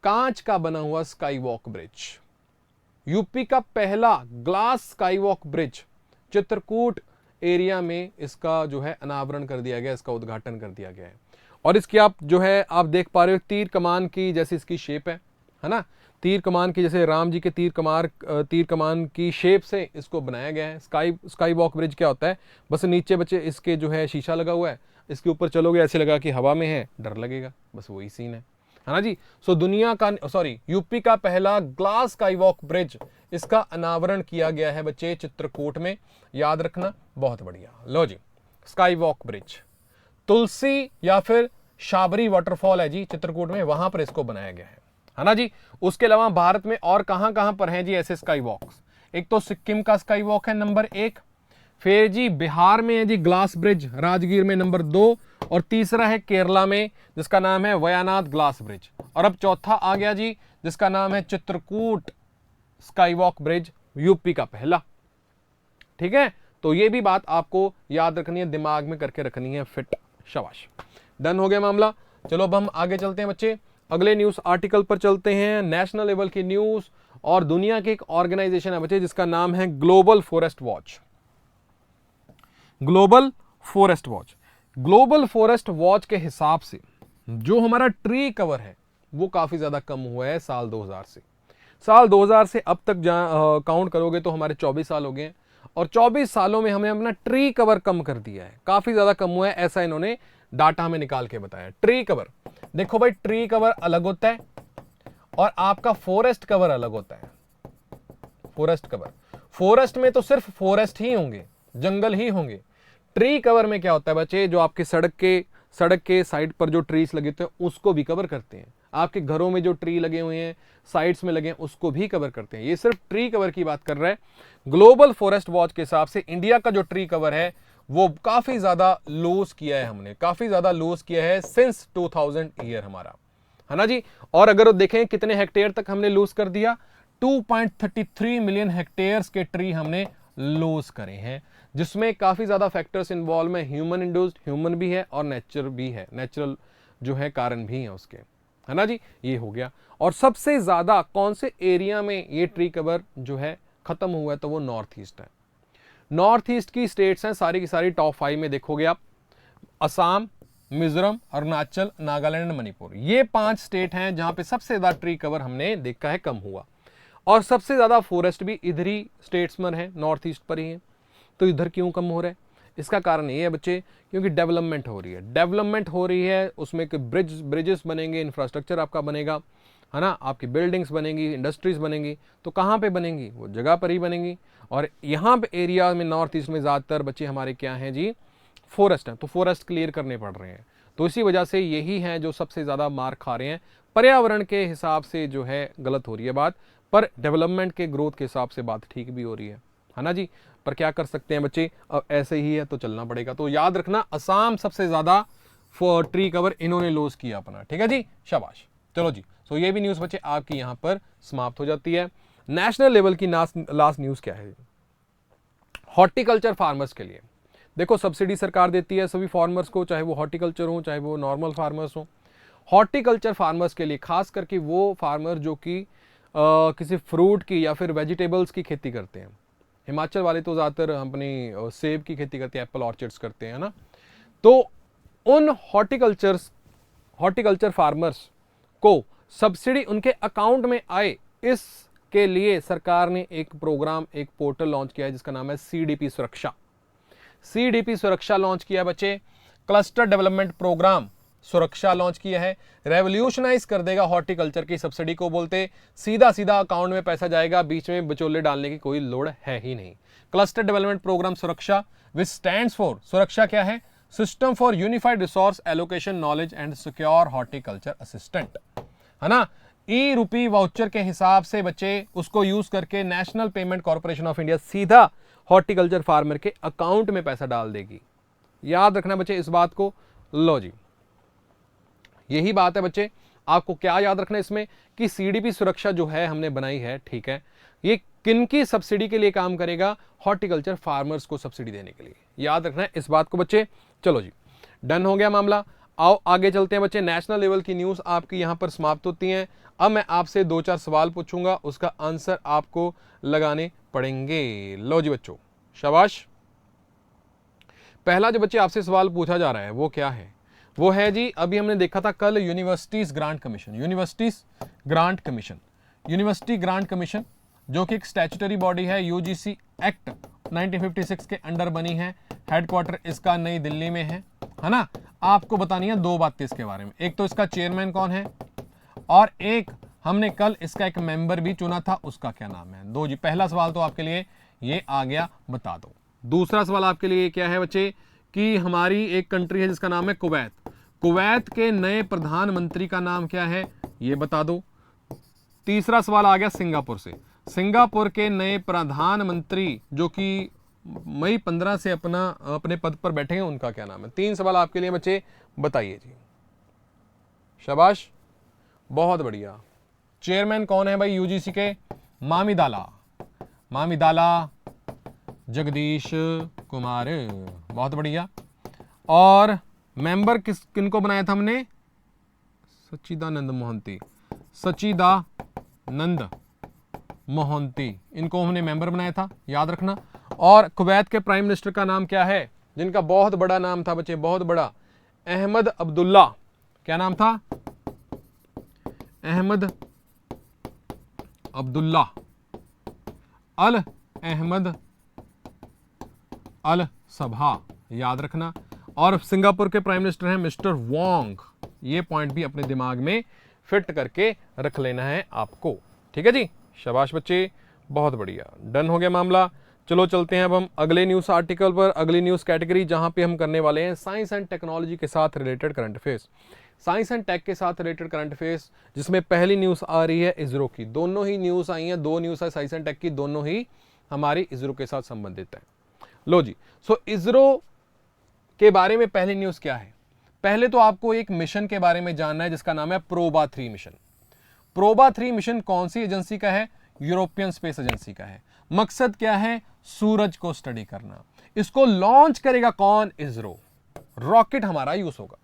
कांच का बना हुआ स्काई वॉक ब्रिज। यूपी का पहला glass sky walk bridge Chitrakoot area में इसका जो है अनावरण कर दिया गया, इसका उद्घाटन कर दिया गया है। और इसकी आप जो है आप देख पा रहे हो तीर कमान की जैसी इसकी शेप है ना, तीर कमान की, जैसे राम जी के तीर कमान की शेप से इसको बनाया गया है। स्काई वॉक ब्रिज क्या होता है, बस नीचे बच्चे इसके जो है शीशा लगा हुआ है, इसके ऊपर चलोगे ऐसे लगा कि हवा में है, डर लगेगा, बस वही सीन है ना जी। सो यूपी का पहला ग्लास स्काई वॉक ब्रिज, इसका अनावरण किया गया है बच्चे चित्रकूट में, याद रखना, बहुत बढ़िया। लो जी, स्काई वॉक ब्रिज तुलसी या फिर शाबरी वाटरफॉल है जी चित्रकूट में, वहां पर इसको बनाया गया है ना जी। उसके अलावा भारत में और कहां पर हैं जी ऐसे स्काई वॉक्स, एक तो सिक्किम का स्काई वॉक है नंबर 1, फिर जी बिहार में है जी ग्लास ब्रिज राजगीर में नंबर 2, और तीसरा है केरला में जिसका नाम है वयानाद ग्लास ब्रिज, और अब चौथा आ गया जी जिसका नाम है Chitrakoot sky walk bridge, UP का पहला, ठीक है। तो ये भी बात आपको याद रखनी है, दिमाग में करके रखनी है फिट, शाबाश, डन हो गया मामला। चलो अब हम आगे चलते हैं बच्चे, अगले न्यूज आर्टिकल पर चलते हैं, नेशनल लेवल की न्यूज, और दुनिया की एक ऑर्गेनाइजेशन है बच्चे जिसका नाम है global forest watch. Global forest watch, global forest watch के हिसाब से जो हमारा ट्री कवर है वो काफी ज्यादा कम हुआ है साल 2000 से। साल 2000 से अब तक काउंट करोगे तो हमारे 24 साल हो गए हैं, और 24 सालों में हमें अपना ट्री कवर कम कर दिया है, काफी ज्यादा कम हुआ है, ऐसा इन्होंने डाटा में निकाल के बताया। ट्री कवर, देखो भाई, ट्री कवर अलग होता है और आपका फॉरेस्ट कवर अलग होता है। फॉरेस्ट कवर, फॉरेस्ट में तो सिर्फ फॉरेस्ट ही होंगे, जंगल ही होंगे। ट्री कवर में क्या होता है बच्चे, जो आपके सड़क के साइड पर जो ट्रीज लगे होते हैं उसको भी कवर करते हैं। आपके घरों में जो ट्री लगे हुए हैं, साइड्स में लगे हैं, उसको भी कवर करते हैं। ये सिर्फ ट्री कवर की बात कर रहा है। ग्लोबल फॉरेस्ट वॉच के हिसाब से इंडिया का जो ट्री कवर है वो काफी ज्यादा लॉस किया है, हमने काफी ज्यादा लॉस किया है सिंस 2000 ईयर हमारा, है ना जी। और अगर देखें कितने हेक्टेयर तक हमने लॉस कर दिया, 2.33 मिलियन हेक्टेयर्स के ट्री हमने लॉस करे हैं, जिसमें काफी ज्यादा फैक्टर्स इन्वॉल्व है। ह्यूमन इंड्यूस्ड, ह्यूमन भी है और नेचर भी है, नेचुरल जो है कारण भी है उसके, है ना जी। ये हो गया। और सबसे ज्यादा कौन से एरिया में ये ट्री कवर जो है खत्म हुआ है, तो वो नॉर्थ ईस्ट है। नॉर्थ ईस्ट की स्टेट्स हैं सारी की सारी, टॉप 5 में देखोगे आप, असम, मिजोरम, अरुणाचल, नागालैंड, मणिपुर। ये 5 स्टेट हैं जहां पे सबसे ज्यादा ट्री कवर हमने देखा है कम हुआ। और सबसे ज्यादा फॉरेस्ट भी इधर ही स्टेट्स में है, नॉर्थ ईस्ट पर ही है। तो इधर क्यों कम हो रहा है? इसका कारण ये है बच्चे, क्योंकि डेवलपमेंट हो रही है। डेवलपमेंट हो रही है, उसमें ब्रिजेस बनेंगे, इंफ्रास्ट्रक्चर आपका बनेगा, है ना, आपकी बिल्डिंग्स बनेंगी, इंडस्ट्रीज बनेंगी। तो कहाँ पे बनेंगी? वो जगह पर ही बनेंगी। और यहाँ पे एरिया में नॉर्थ ईस्ट में ज़्यादातर बच्चे हमारे क्या हैं जी, फॉरेस्ट हैं। तो फॉरेस्ट क्लियर करने पड़ रहे हैं। तो इसी वजह से यही हैं जो सबसे ज़्यादा मार खा रहे हैं। पर्यावरण के हिसाब से जो है गलत हो रही है बात, पर डेवलपमेंट के ग्रोथ के हिसाब से बात ठीक भी हो रही है ना जी। पर क्या कर सकते हैं बच्चे, अब ऐसे ही है तो चलना पड़ेगा। तो याद रखना, असम सबसे ज़्यादा ट्री कवर इन्होंने लॉस किया अपना, ठीक है जी, शाबाश। चलो जी, सो ये भी न्यूज़ बच्चे आपकी यहाँ पर समाप्त हो जाती है। नेशनल लेवल की लास्ट न्यूज़ क्या है? हॉर्टिकल्चर फार्मर्स के लिए देखो, सब्सिडी सरकार देती है सभी फार्मर्स को, चाहे वो हॉर्टिकल्चर हो चाहे वो नॉर्मल फार्मर्स हो। हॉर्टिकल्चर फार्मर्स के लिए, खास करके वो फार्मर जो कि किसी फ्रूट की या फिर वेजिटेबल्स की खेती करते हैं। हिमाचल वाले तो ज़्यादातर अपनी सेब की खेती करते हैं, एप्पल ऑर्चर्ड्स करते हैं ना। तो उन हॉर्टिकल्चर फार्मर्स को सब्सिडी उनके अकाउंट में आए, इसके लिए सरकार ने एक प्रोग्राम, एक पोर्टल लॉन्च किया है जिसका नाम है सीडीपी सुरक्षा। सीडीपी सुरक्षा लॉन्च किया बच्चे, क्लस्टर डेवलपमेंट प्रोग्राम सुरक्षा लॉन्च किया है। रेवोल्यूशनाइज कर देगा हॉर्टिकल्चर की सब्सिडी को, बोलते सीधा सीधा अकाउंट में पैसा जाएगा, बीच में बिचौले डालने की कोई लोड़ है ही नहीं। क्लस्टर डेवलपमेंट प्रोग्राम सुरक्षा, विच स्टैंड्स फॉर, सुरक्षा क्या है? System for unified resource allocation knowledge and secure horticulture assistant, है ना। ई रूपी वाउचर के हिसाब से बच्चे उसको यूज करके national payment corporation of India सीधा हॉर्टिकल्चर फार्मर के अकाउंट में पैसा डाल देगी। याद रखना बच्चे इस बात को। लो जी, यही बात है बच्चे, आपको क्या याद रखना है इसमें कि सीडीपी सुरक्षा जो है हमने बनाई है, ठीक है, ये किनकी सब्सिडी के लिए काम करेगा? हॉर्टिकल्चर फार्मर्स को सब्सिडी देने के लिए। याद रखना है इस बात को बच्चे। चलो जी, डन हो गया मामला। आओ आगे चलते हैं बच्चे। नेशनल लेवल की न्यूज़ आपकी यहाँ पर समाप्त होती हैं। अब मैं आपसे 2-4 सवाल पूछूंगा, उसका आंसर आपको लगाने पड़ेंगे। लो जी बच्चों, शाबाश। पहला जो बच्चे आपसे सवाल पूछा जा रहा है वो क्या है? वो है जी, अभी हमने देखा था कल universities grant commission. University grant commission जो कि एक स्टैट्यूटरी बॉडी है, यूजीसी एक्ट 1956 के अंडर बनी है। हेडक्वार्टर इसका नई दिल्ली में है ना। आपको बतानी है 2 बातें इसके बारे में। एक तो इसका चेयरमैन कौन है, और एक हमने कल इसका एक मेंबर भी चुना था, उसका क्या नाम है। 2 जी, पहला सवाल तो आपके लिए ये आ गया, बता दो। दूसरा सवाल आपके लिए क्या है बच्चे कि हमारी एक कंट्री है जिसका नाम है कुवैत। कुवैत के नए प्रधानमंत्री का नाम क्या है, ये बता दो। तीसरा सवाल आ गया सिंगापुर से। सिंगापुर के नए प्रधानमंत्री जो कि मई 15 से अपने पद पर बैठे हैं, उनका क्या नाम है। 3 सवाल आपके लिए बच्चे, बताइए जी। शाबाश, बहुत बढ़िया। चेयरमैन कौन है भाई यूजीसी के? मामिदाला जगदीश कुमार, बहुत बढ़िया। और मेंबर किनको बनाया था हमने? सच्चिदानंद मोहंती, इनको हमने मेंबर बनाया था, याद रखना। और कुवैत के प्राइम मिनिस्टर का नाम क्या है, जिनका बहुत बड़ा नाम था बच्चे, बहुत बड़ा? अहमद अब्दुल्ला। क्या नाम था? अहमद अब्दुल्ला अल अहमद अल सबहा, याद रखना। और सिंगापुर के प्राइम मिनिस्टर हैं मिस्टर वोंग। ये पॉइंट भी अपने दिमाग में फिट करके रख लेना है आपको, ठीक है जी। शाबाश बच्चे, बहुत बढ़िया, डन हो गया मामला। चलो चलते हैं अब हम अगले न्यूज़ आर्टिकल पर, अगली न्यूज़ कैटेगरी जहां पे हम करने वाले हैं साइंस एंड टेक्नोलॉजी के साथ related current affairs. Science and tech के साथ रिलेटेड करंट अफेयर्स, जिसमें पहली न्यूज़ आ रही है इसरो की। दोनों ही न्यूज़ आई हैं, दो न्यूज़ है साइंस एंड टेक की, दोनों ही हमारी इसरो के साथ संबंधित है। लो जी, सो इसरो के बारे में पहली न्यूज़ क्या है? पहले तो आपको एक मिशन के बारे में जानना है जिसका नाम है प्रोबा 3 मिशन। प्रोबा 3 मिशन कौन सी एजेंसी का है? यूरोपियन स्पेस एजेंसी का है। मकसद क्या है? सूरज को स्टडी करना। इसको लॉन्च करेगा कौन? इसरो। रॉकेट हमारा यूज होगा।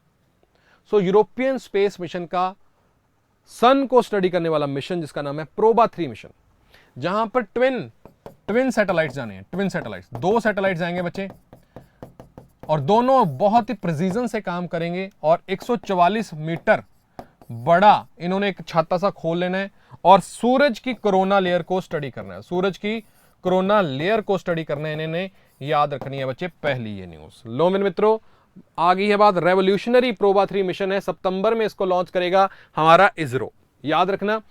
सो यूरोपियन स्पेस मिशन का सन को स्टडी करने वाला मिशन जिसका नाम है प्रोबा 3 मिशन, जहां पर ट्विन सैटेलाइट्स जाने हैं। ट्विन सैटेलाइट्स, दो सैटेलाइट्स जाएंगे बच्चे, और दोनों बहुत ही प्रिसीजन से काम करेंगे, और 144 मीटर बड़ा इन्होंने एक छाता सा खोल लेना है और सूरज की कोरोना लेयर को स्टडी करना है। सूरज की कोरोना लेयर को स्टडी करना है इन्होंने, याद रखनी है बच्चे पहली ये न्यूज। लो मेरे मित्रों, आ गई है बात। रेवोल्यूशनरी प्रोबा 3 मिशन है, सितंबर में इसको लॉन्च करेगा हमारा इसरो। याद रखना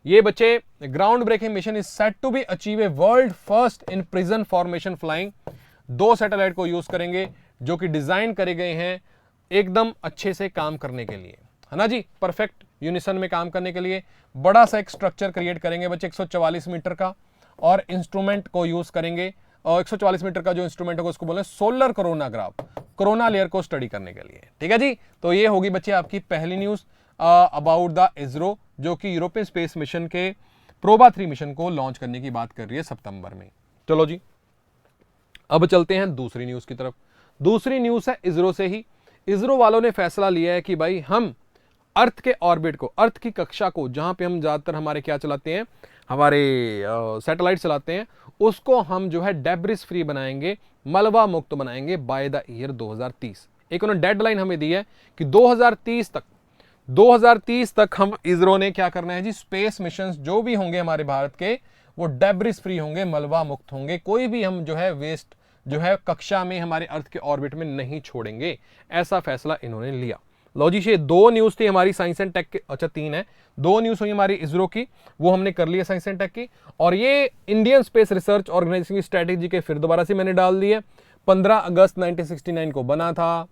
ये बच्चे, ground breaking mission is set to be achieve a world first in precision formation flying. दो सैटेलाइट को यूज करेंगे जो कि डिजाइन करे गए हैं एकदम अच्छे से काम करने के लिए, है ना जी, परफेक्ट यूनिसन में काम करने के लिए। बड़ा सा एक स्ट्रक्चर क्रिएट करेंगे बच्चे 144 मीटर का, और इंस्ट्रूमेंट को यूज करेंगे, और 144 मीटर का जो इंस्ट्रूमेंट होगा उसको बोले सोलर कोरोनाग्राफ, कोरोना लेयर को स्टडी करने के लिए। ठीक है जी, तो ये होगी बच्चे आपकी पहली न्यूज अबाउट द इसरो, जो कि यूरोपियन स्पेस मिशन के प्रोबा 3 मिशन को लॉन्च करने की बात कर रही है सितंबर में। चलो जी, अब चलते हैं दूसरी न्यूज की तरफ। दूसरी न्यूज है इसरो से ही। इसरो वालों ने फैसला लिया है कि भाई हम अर्थ के ऑर्बिट को, अर्थ की कक्षा को, जहां पे हम ज्यादातर हमारे क्या चलाते हैं, हमारे सैटेलाइट चलाते हैं, उसको हम जो है डेब्रिस फ्री बनाएंगे, मलबा मुक्त बनाएंगे बाय द ईयर 2030। एक उन्होंने डेडलाइन हमें दी है कि 2030 तक हम इसरो ने क्या करना है जी, स्पेस मिशन जो भी होंगे हमारे भारत के, वो डेब्रिस फ्री होंगे, मलबा मुक्त होंगे। कोई भी हम जो है वेस्ट जो है कक्षा में हमारे अर्थ के ऑर्बिट में नहीं छोड़ेंगे, ऐसा फैसला इन्होंने लिया। लो जी, ये दो न्यूज थी हमारी साइंस एंड टेक के, अच्छा तीन है, दो न्यूज हुई हमारी इसरो की, वो हमने कर लिया साइंस एंड टेक की, और ये इंडियन स्पेस रिसर्च ऑर्गेनाइजेशन की स्ट्रेटेजी के फिर दोबारा से मैंने डाल दी है। 15 अगस्त 1969 को बना था,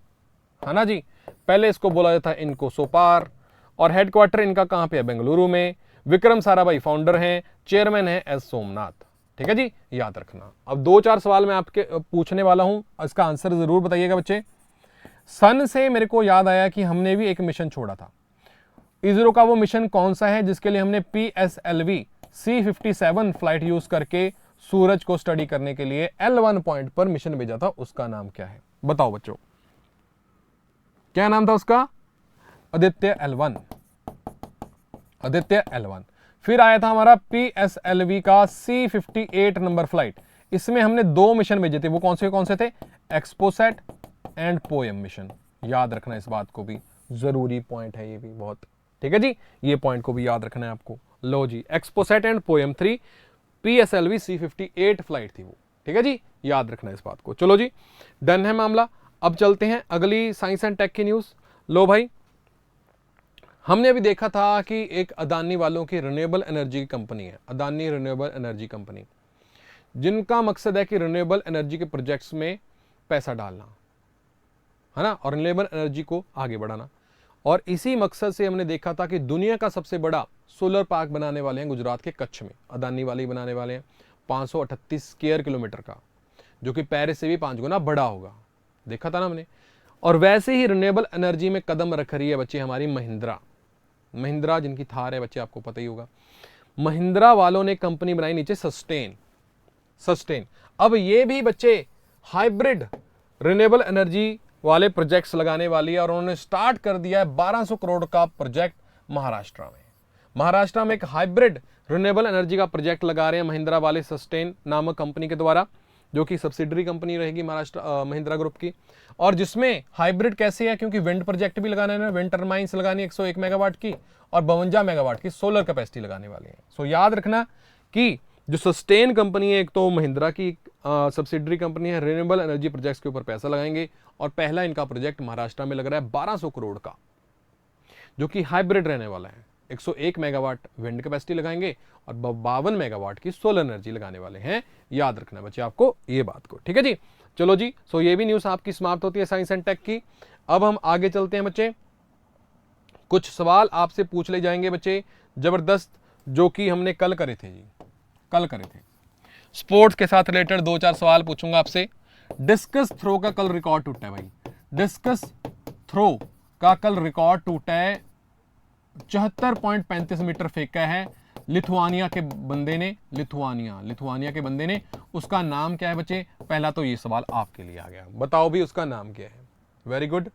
है ना जी। पहले इसको बोला जाता है इनको सोपार, और हेडक्वार्टर इनका कहां पे है? बेंगलुरु में। विक्रम साराभाई फाउंडर हैं, चेयरमैन है एस सोमनाथ। ठीक है जी, याद रखना। अब 2-4 सवाल मैं आपके पूछने वाला हूं, इसका आंसर जरूर बताइएगा बच्चे। सन से मेरे को याद आया कि हमने भी एक मिशन छोड़ा था। इसरो का वो मिशन कौन सा है जिसके लिए हमने PSLV C57 फ्लाइट यूज करके सूरज को स्टडी करने के लिए L1 पॉइंट पर मिशन भेजा था? उसका नाम क्या है? बताओ बच्चों, क्या नाम था उसका? आदित्य L1। आदित्य L1। फिर आया था हमारा PSLV का C58 नंबर फ्लाइट। इसमें हमने दो मिशन भेजे थे, वो कौन से थे? XPoSat and poem mission. याद रखना इस बात को भी, जरूरी पॉइंट है ये भी बहुत। ठीक है जी, ये पॉइंट को भी याद रखना है आपको। लो जी, XPoSat and POEM 3, PSLV C58 flight थी वो। ठीक है जी, याद रखना इस बात को। चलो जी, डन है मामला। अब चलते हैं अगली साइंस एंड टेक की न्यूज। लो भाई, हमने अभी देखा था कि एक अदानी वालों की रिन्यूएबल एनर्जी की कंपनी है, अदानी रिन्यूएबल एनर्जी कंपनी, जिनका मकसद है कि रिन्यूएबल एनर्जी के प्रोजेक्ट्स में पैसा डालना, है ना, और रिन्यूएबल एनर्जी को आगे बढ़ाना। और इसी मकसद से हमने देखा था कि दुनिया का सबसे बड़ा सोलर पार्क बनाने वाले हैं गुजरात के कच्छ में, अदानी वाले ही बनाने वाले हैं, 538 स्क्वायर किलोमीटर का, जो कि पेरिस से भी 5 गुना बड़ा होगा। देखा था ना हमने। और वैसे ही रिन्यूएबल एनर्जी में कदम रख रही है बच्चे हमारी महिंद्रा, जिनकी थार है बच्चे, आपको पता ही होगा। महिंद्रा वालों ने कंपनी बनाई नीचे सस्टेन। अब ये भी बच्चे हाइब्रिड रिन्यूएबल एनर्जी वाले प्रोजेक्ट्स लगाने वाली है, और उन्होंने स्टार्ट कर दिया है 1200 करोड़ का प्रोजेक्ट महाराष्ट्र में एक हाइब्रिड रिन्यूएबल एनर्जी का प्रोजेक्ट लगा रहे हैं महिंद्रा वाले, सस्टेन नामक कंपनी के द्वारा, जो कि सब्सिडरी कंपनी रहेगी महाराष्ट्र महिंद्रा ग्रुप की। और जिसमें हाइब्रिड कैसे है, क्योंकि विंड प्रोजेक्ट भी लगाना है, विंड टर्बाइंस लगानी 101 मेगावाट की और 52 मेगावाट की सोलर कैपेसिटी लगाने वाली है। सो याद रखना कि जो सस्टेन कंपनी है, एक तो महिंद्रा की सब्सिडरी कंपनी है, रिन्यूएबल एनर्जी प्रोजेक्ट्स के ऊपर पैसा लगाएंगे, और पहला इनका प्रोजेक्ट महाराष्ट्र में लग रहा है 1200 करोड़ का, जो कि हाइब्रिड रहने वाला है। 101 मेगावाट विंड कैपेसिटी लगाएंगे और 52 मेगावाट की सोलर एनर्जी लगाने वाले हैं। याद रखना बच्चे आपको ये बात को, ठीक है जी। चलो जी, सो ये भी न्यूज आपकी समाप्त होती है साइंस एंड टेक की। अब हम आगे चलते हैं बच्चे, कुछ सवाल आपसे पूछ ले जाएंगे बच्चे जबरदस्त, जो कि हमने कल करे थे जी, कल करे थे। स्पोर्ट्स के साथ रिलेटेड 2-4 सवाल पूछूंगा आपसे। डिस्कस थ्रो का कल रिकॉर्ड टूटा है भाई, डिस्कस थ्रो का कल रिकॉर्ड टूटा है। 74.35 मीटर फेंका है लिथुआनिया के बंदे ने, लिथुआनिया के बंदे ने। उसका नाम क्या है बच्चे? पहला तो ये सवाल आपके लिए आ गया, बताओ भी उसका नाम क्या है। Very good.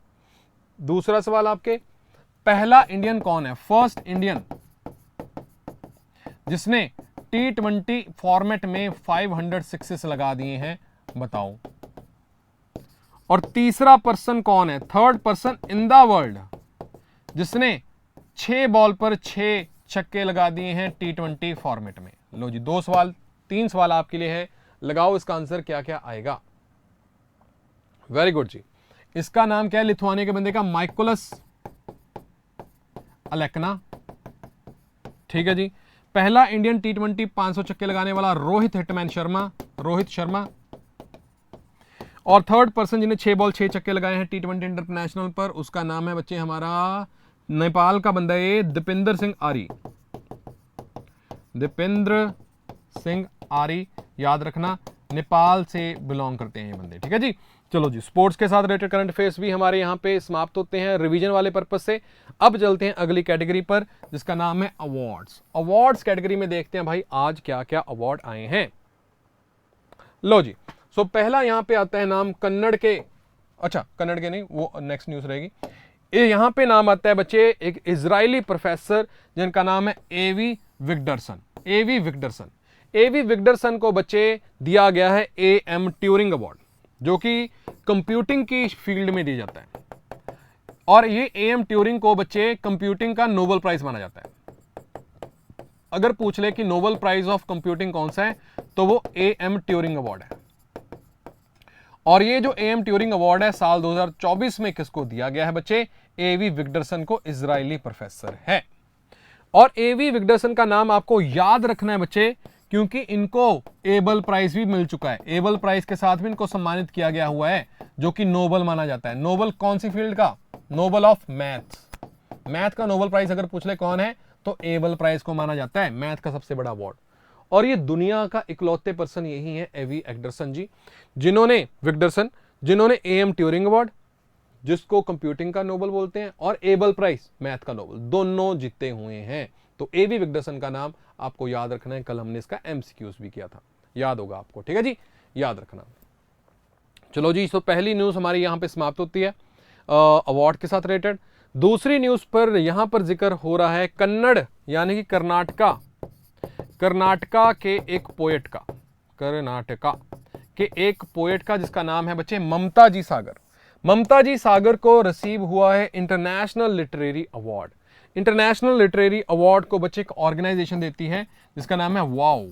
दूसरा सवाल आपके, पहला इंडियन कौन है, फर्स्ट इंडियन जिसने T20 फॉर्मेट में 500 सिक्सेस लगा दिए हैं, बताओ। और तीसरा पर्सन कौन है, third person in the world जिसने 6 बॉल पर 6 छक्के लगा दिए हैं T20 फॉर्मेट में। लो जी, 2 सवाल, 3 सवाल आपके लिए है, लगाओ इसका आंसर क्या क्या आएगा। वेरी गुड जी। इसका नाम क्या है लिथुआनिया के बंदे का? माइकोलस अलेक्ना, ठीक है जी। पहला इंडियन T20 500 छक्के लगाने वाला रोहित हिटमैन शर्मा, रोहित शर्मा। और थर्ड पर्सन जिन्हें 6 बॉल 6 छक्के लगाए हैं T20 इंटरनेशनल पर, उसका नाम है बच्चे हमारा नेपाल का बंदा है दीपेंद्र सिंह आर्य, दीपेंद्र सिंह आर्य। याद रखना, नेपाल से बिलोंग करते हैं ये बंदे, ठीक है जी। चलो जी, स्पोर्ट्स के साथ रिलेटेड करंट अफेयर्स भी हमारे यहाँ पे समाप्त होते हैं रिवीजन वाले पर्पज से। अब चलते हैं अगली कैटेगरी पर जिसका नाम है अवार्ड्स। अवार्ड्स कैटेगरी में देखते हैं भाई आज क्या क्या अवार्ड आए हैं। लो जी, सो पहला यहाँ पे आता है नाम कन्नड़ के, अच्छा कन्नड़ के नहीं, वो नेक्स्ट न्यूज रहेगी। ये यहाँ पे नाम आता है बच्चे एक इजरायली प्रोफेसर जिनका नाम है एवी विक्टरसन। एवी विक्टरसन, एवी विक्टरसन को बच्चे दिया गया है AM ट्यूरिंग अवार्ड, जो कि कंप्यूटिंग की फील्ड में दिया जाता है। और ये AM ट्यूरिंग को बच्चे कंप्यूटिंग का नोबेल प्राइज माना जाता है। अगर पूछ ले कि नोबेल प्राइज ऑफ कंप्यूटिंग कौन सा है, तो वो AM ट्यूरिंग अवार्ड है। और ये जो AM ट्यूरिंग अवार्ड है साल 2024 में किसको दिया गया है बच्चे? एवी विक्टरसन को, इजरायली प्रोफेसर है। और एवी विक्टरसन का नाम आपको याद रखना है बच्चे, क्योंकि इनको एबल प्राइज भी मिल चुका है। एबल प्राइज के साथ भी इनको सम्मानित किया गया हुआ है, जो कि नोबेल माना जाता है। नोबेल कौन सी फील्ड का? Nobel of math. मैथ का नोबेल प्राइज अगर पूछ ले कौन है, तो एबल प्राइज को माना जाता है, मैथ का सबसे बड़ा अवार्ड। और ये दुनिया का इकलौते पर्सन यही है एवी विक्टरसन जी, जिन्होंने AM ट्यूरिंग अवार्ड, जिसको कंप्यूटिंग का नोबेल बोलते हैं, और एबल प्राइज मैथ का नोबेल, दोनों जीते हुए हैं। तो एवी विक्टरसन का नाम आपको याद रखना है, कल हमने इसका MCQs भी किया था, याद होगा आपको, ठीक है जी, याद रखना। चलो जी, तो पहली न्यूज हमारी यहां पे समाप्त होती है अवार्ड के साथ रिलेटेड। दूसरी न्यूज पर यहां पर जिक्र हो रहा है कन्नड़ यानी कि कर्नाटका के एक पोएट का, कर्नाटका के एक पोएट का, जिसका नाम है बच्चे ममता जी सागर। ममता जी सागर को रिसीव हुआ है international literary award. International literary award को बच्चे एक ऑर्गेनाइजेशन देती है जिसका नाम है wow,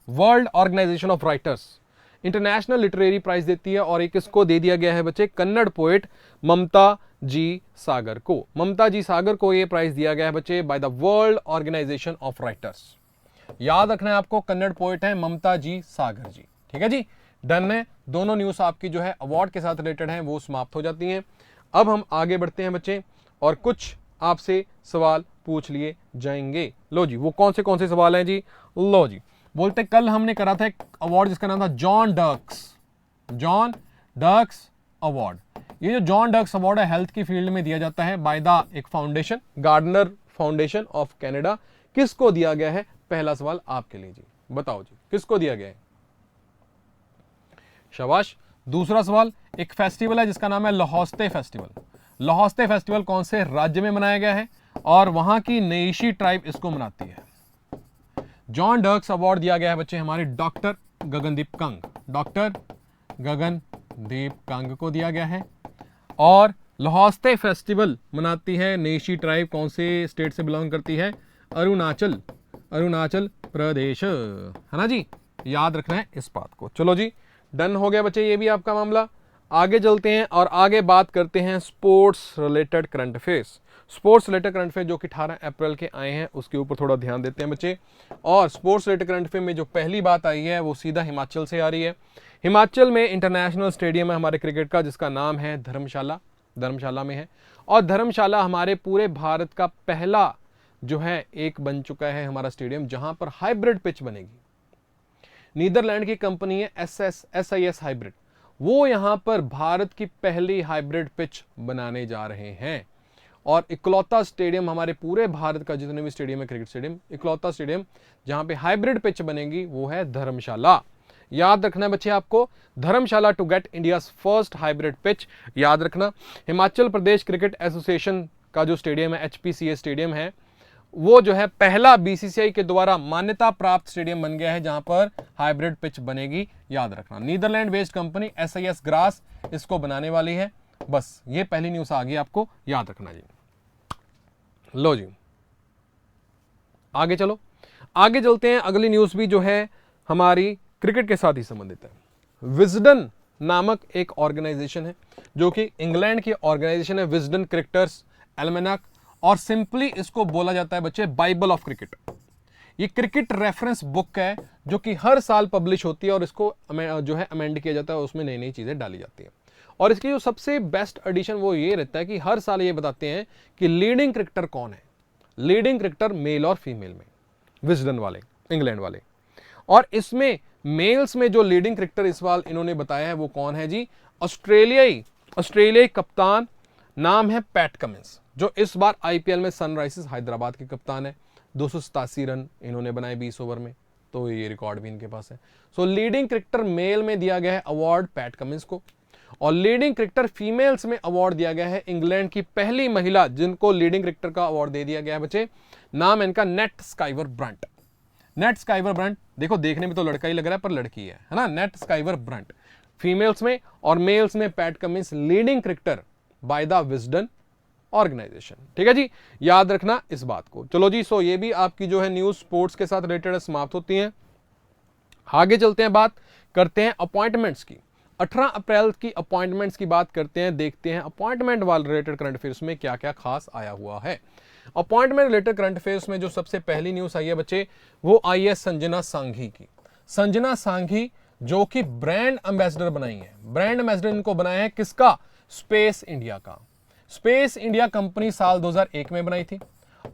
world organisation of writers. International literary prize देती है, और एक इसको दे दिया गया है बच्चे कन्नड़ पोएट ममता जी सागर को। ममता जी सागर को यह प्राइज दिया गया है बच्चे by the world organisation of writers. याद रखना है आपको, कन्नड़ पोएट है ममता जी सागर जी, ठीक है जी, डन है। दोनों न्यूज आपकी जो है अवार्ड के साथ रिलेटेड है वो समाप्त हो जाती हैं। अब हम आगे बढ़ते हैं बच्चे, और कुछ आपसे सवाल पूछ लिए जाएंगे। लो जी, वो कौन से सवाल हैं जी? लो जी, बोलते कल हमने करा था एक अवार्ड जिसका नाम था जॉन डर्क्स अवार्ड। ये जो जॉन डर्क्स अवार्ड है हेल्थ की फील्ड में दिया जाता है बाय द एक foundation, Gairdner foundation of Canada. किसको दिया गया है? पहला सवाल आपके लिए जी, बताओ जी किसको दिया गया है? शाबाश। दूसरा सवाल, एक फेस्टिवल है जिसका नाम है लहौस्ते फेस्टिवल। लहौस्ते फेस्टिवल कौन से राज्य में मनाया गया है, और वहां की नेशी ट्राइब इसको मनाती है? जॉन डर्क्स अवार्ड दिया गया है बच्चे हमारे डॉक्टर गगनदीप कंग, डॉक्टर गगनदीप कंग को दिया गया है। और लहौस्ते फेस्टिवल मनाती है नेशी ट्राइब, कौन से स्टेट से बिलोंग करती है? अरुणाचल प्रदेश, है ना जी, याद रखना है इस बात को। चलो जी, डन हो गया बच्चे ये भी आपका मामला। आगे चलते हैं और आगे बात करते हैं sports related current affairs. Sports related current affair जो कि 18 अप्रैल के आए हैं उसके ऊपर थोड़ा ध्यान देते हैं बच्चे। और स्पोर्ट्स रिलेटेड करंट अफेयर में जो पहली बात आई है वो सीधा हिमाचल से आ रही है। हिमाचल में इंटरनेशनल स्टेडियम है हमारे क्रिकेट का जिसका नाम है धर्मशाला, धर्मशाला में है। और धर्मशाला हमारे पूरे भारत का पहला जो है एक बन चुका है हमारा स्टेडियम जहां पर हाइब्रिड पिच बनेगी। नीदरलैंड की कंपनी है SIS हाइब्रिड, वो यहां पर भारत की पहली हाइब्रिड पिच बनाने जा रहे हैं। और इकलौता स्टेडियम हमारे पूरे भारत का जितने भी स्टेडियम है क्रिकेट स्टेडियम, इकलौता स्टेडियम जहां पे हाइब्रिड पिच बनेगी वो है धर्मशाला। याद रखना है बच्चे आपको, Dharamshala to get India's first hybrid pitch, याद रखना। हिमाचल प्रदेश क्रिकेट एसोसिएशन का जो स्टेडियम है HPCA स्टेडियम है वो जो है पहला BCCI के द्वारा मान्यता प्राप्त स्टेडियम बन गया है जहां पर हाइब्रिड पिच बनेगी, याद रखना। Netherland based company SIS grass इसको बनाने वाली है। बस ये पहली न्यूज आ गई, आपको याद रखना जी। लो जी आगे चलो, आगे चलते हैं। अगली न्यूज भी जो है हमारी क्रिकेट के साथ ही संबंधित है। विजडन नामक एक ऑर्गेनाइजेशन है जो कि इंग्लैंड की ऑर्गेनाइजेशन है, विजडन क्रिकेटर्स एल्मेनाक, और सिंपली इसको बोला जाता है बच्चे बाइबल ऑफ क्रिकेट। ये क्रिकेट रेफरेंस बुक है जो कि हर साल पब्लिश होती है और इसको जो है अमेंड किया जाता है, उसमें नई नई चीजें डाली जाती हैं। और इसकी जो सबसे बेस्ट एडिशन वो ये रहता है कि हर साल ये बताते हैं कि लीडिंग क्रिकेटर कौन है, लीडिंग क्रिकेटर मेल और फीमेल में, विजडन वाले, इंग्लैंड वाले। और इसमें मेल्स में जो लीडिंग क्रिकेटर इस बार इन्होंने बताया है वो कौन है जी, ऑस्ट्रेलियाई कप्तान, नाम है पैट कमिंस, जो इस बार IPL में सनराइजर्स हैदराबाद के कप्तान है। 287 रन इन्होंने बनाए 20 ओवर में, तो ये रिकॉर्ड भी इनके पास है। सो लीडिंग क्रिकेटर मेल में दिया गया है अवार्ड पैट कमिंस को, और लीडिंग क्रिकेटर फीमेल्स में अवार्ड दिया गया है इंग्लैंड की पहली महिला जिनको लीडिंग क्रिकेटर का अवार्ड दे दिया गया है बच्चे, नाम है इनका net Sciver Brunt. Net Sciver Brunt, देखो देखने में तो लड़का ही लग रहा है पर लड़की है ना, नेट स्काइवर ब्रंट फीमेल्स में, और मेल्स में Pat Cummins leading cricketer by the Wisden organisation. ठीक है जी, याद रखना इस बात को। चलो जी, सो ये भी आपकी जो है न्यूज स्पोर्ट्स के साथ रिलेटेड समाप्त होती हैं। आगे चलते हैं, बात करते हैं अपॉइंटमेंट्स की। 18 अप्रैल की अपॉइंटमेंट्स की बात करते हैं, देखते हैं अपॉइंटमेंट वाले रिलेटेड करंट अफेयर्स में क्या क्या खास आया हुआ है। अपॉइंटमेंट रिलेटेड करंट अफेयर्स में जो सबसे पहली न्यूज आई है बच्चे वो आई है संजना सांघी की। संजना सांघी जो कि ब्रांड एम्बेसडर बनाई है, ब्रांड एम्बेसडर इनको बनाया है किसका, स्पेस इंडिया का। स्पेस इंडिया कंपनी साल 2001 में बनाई थी,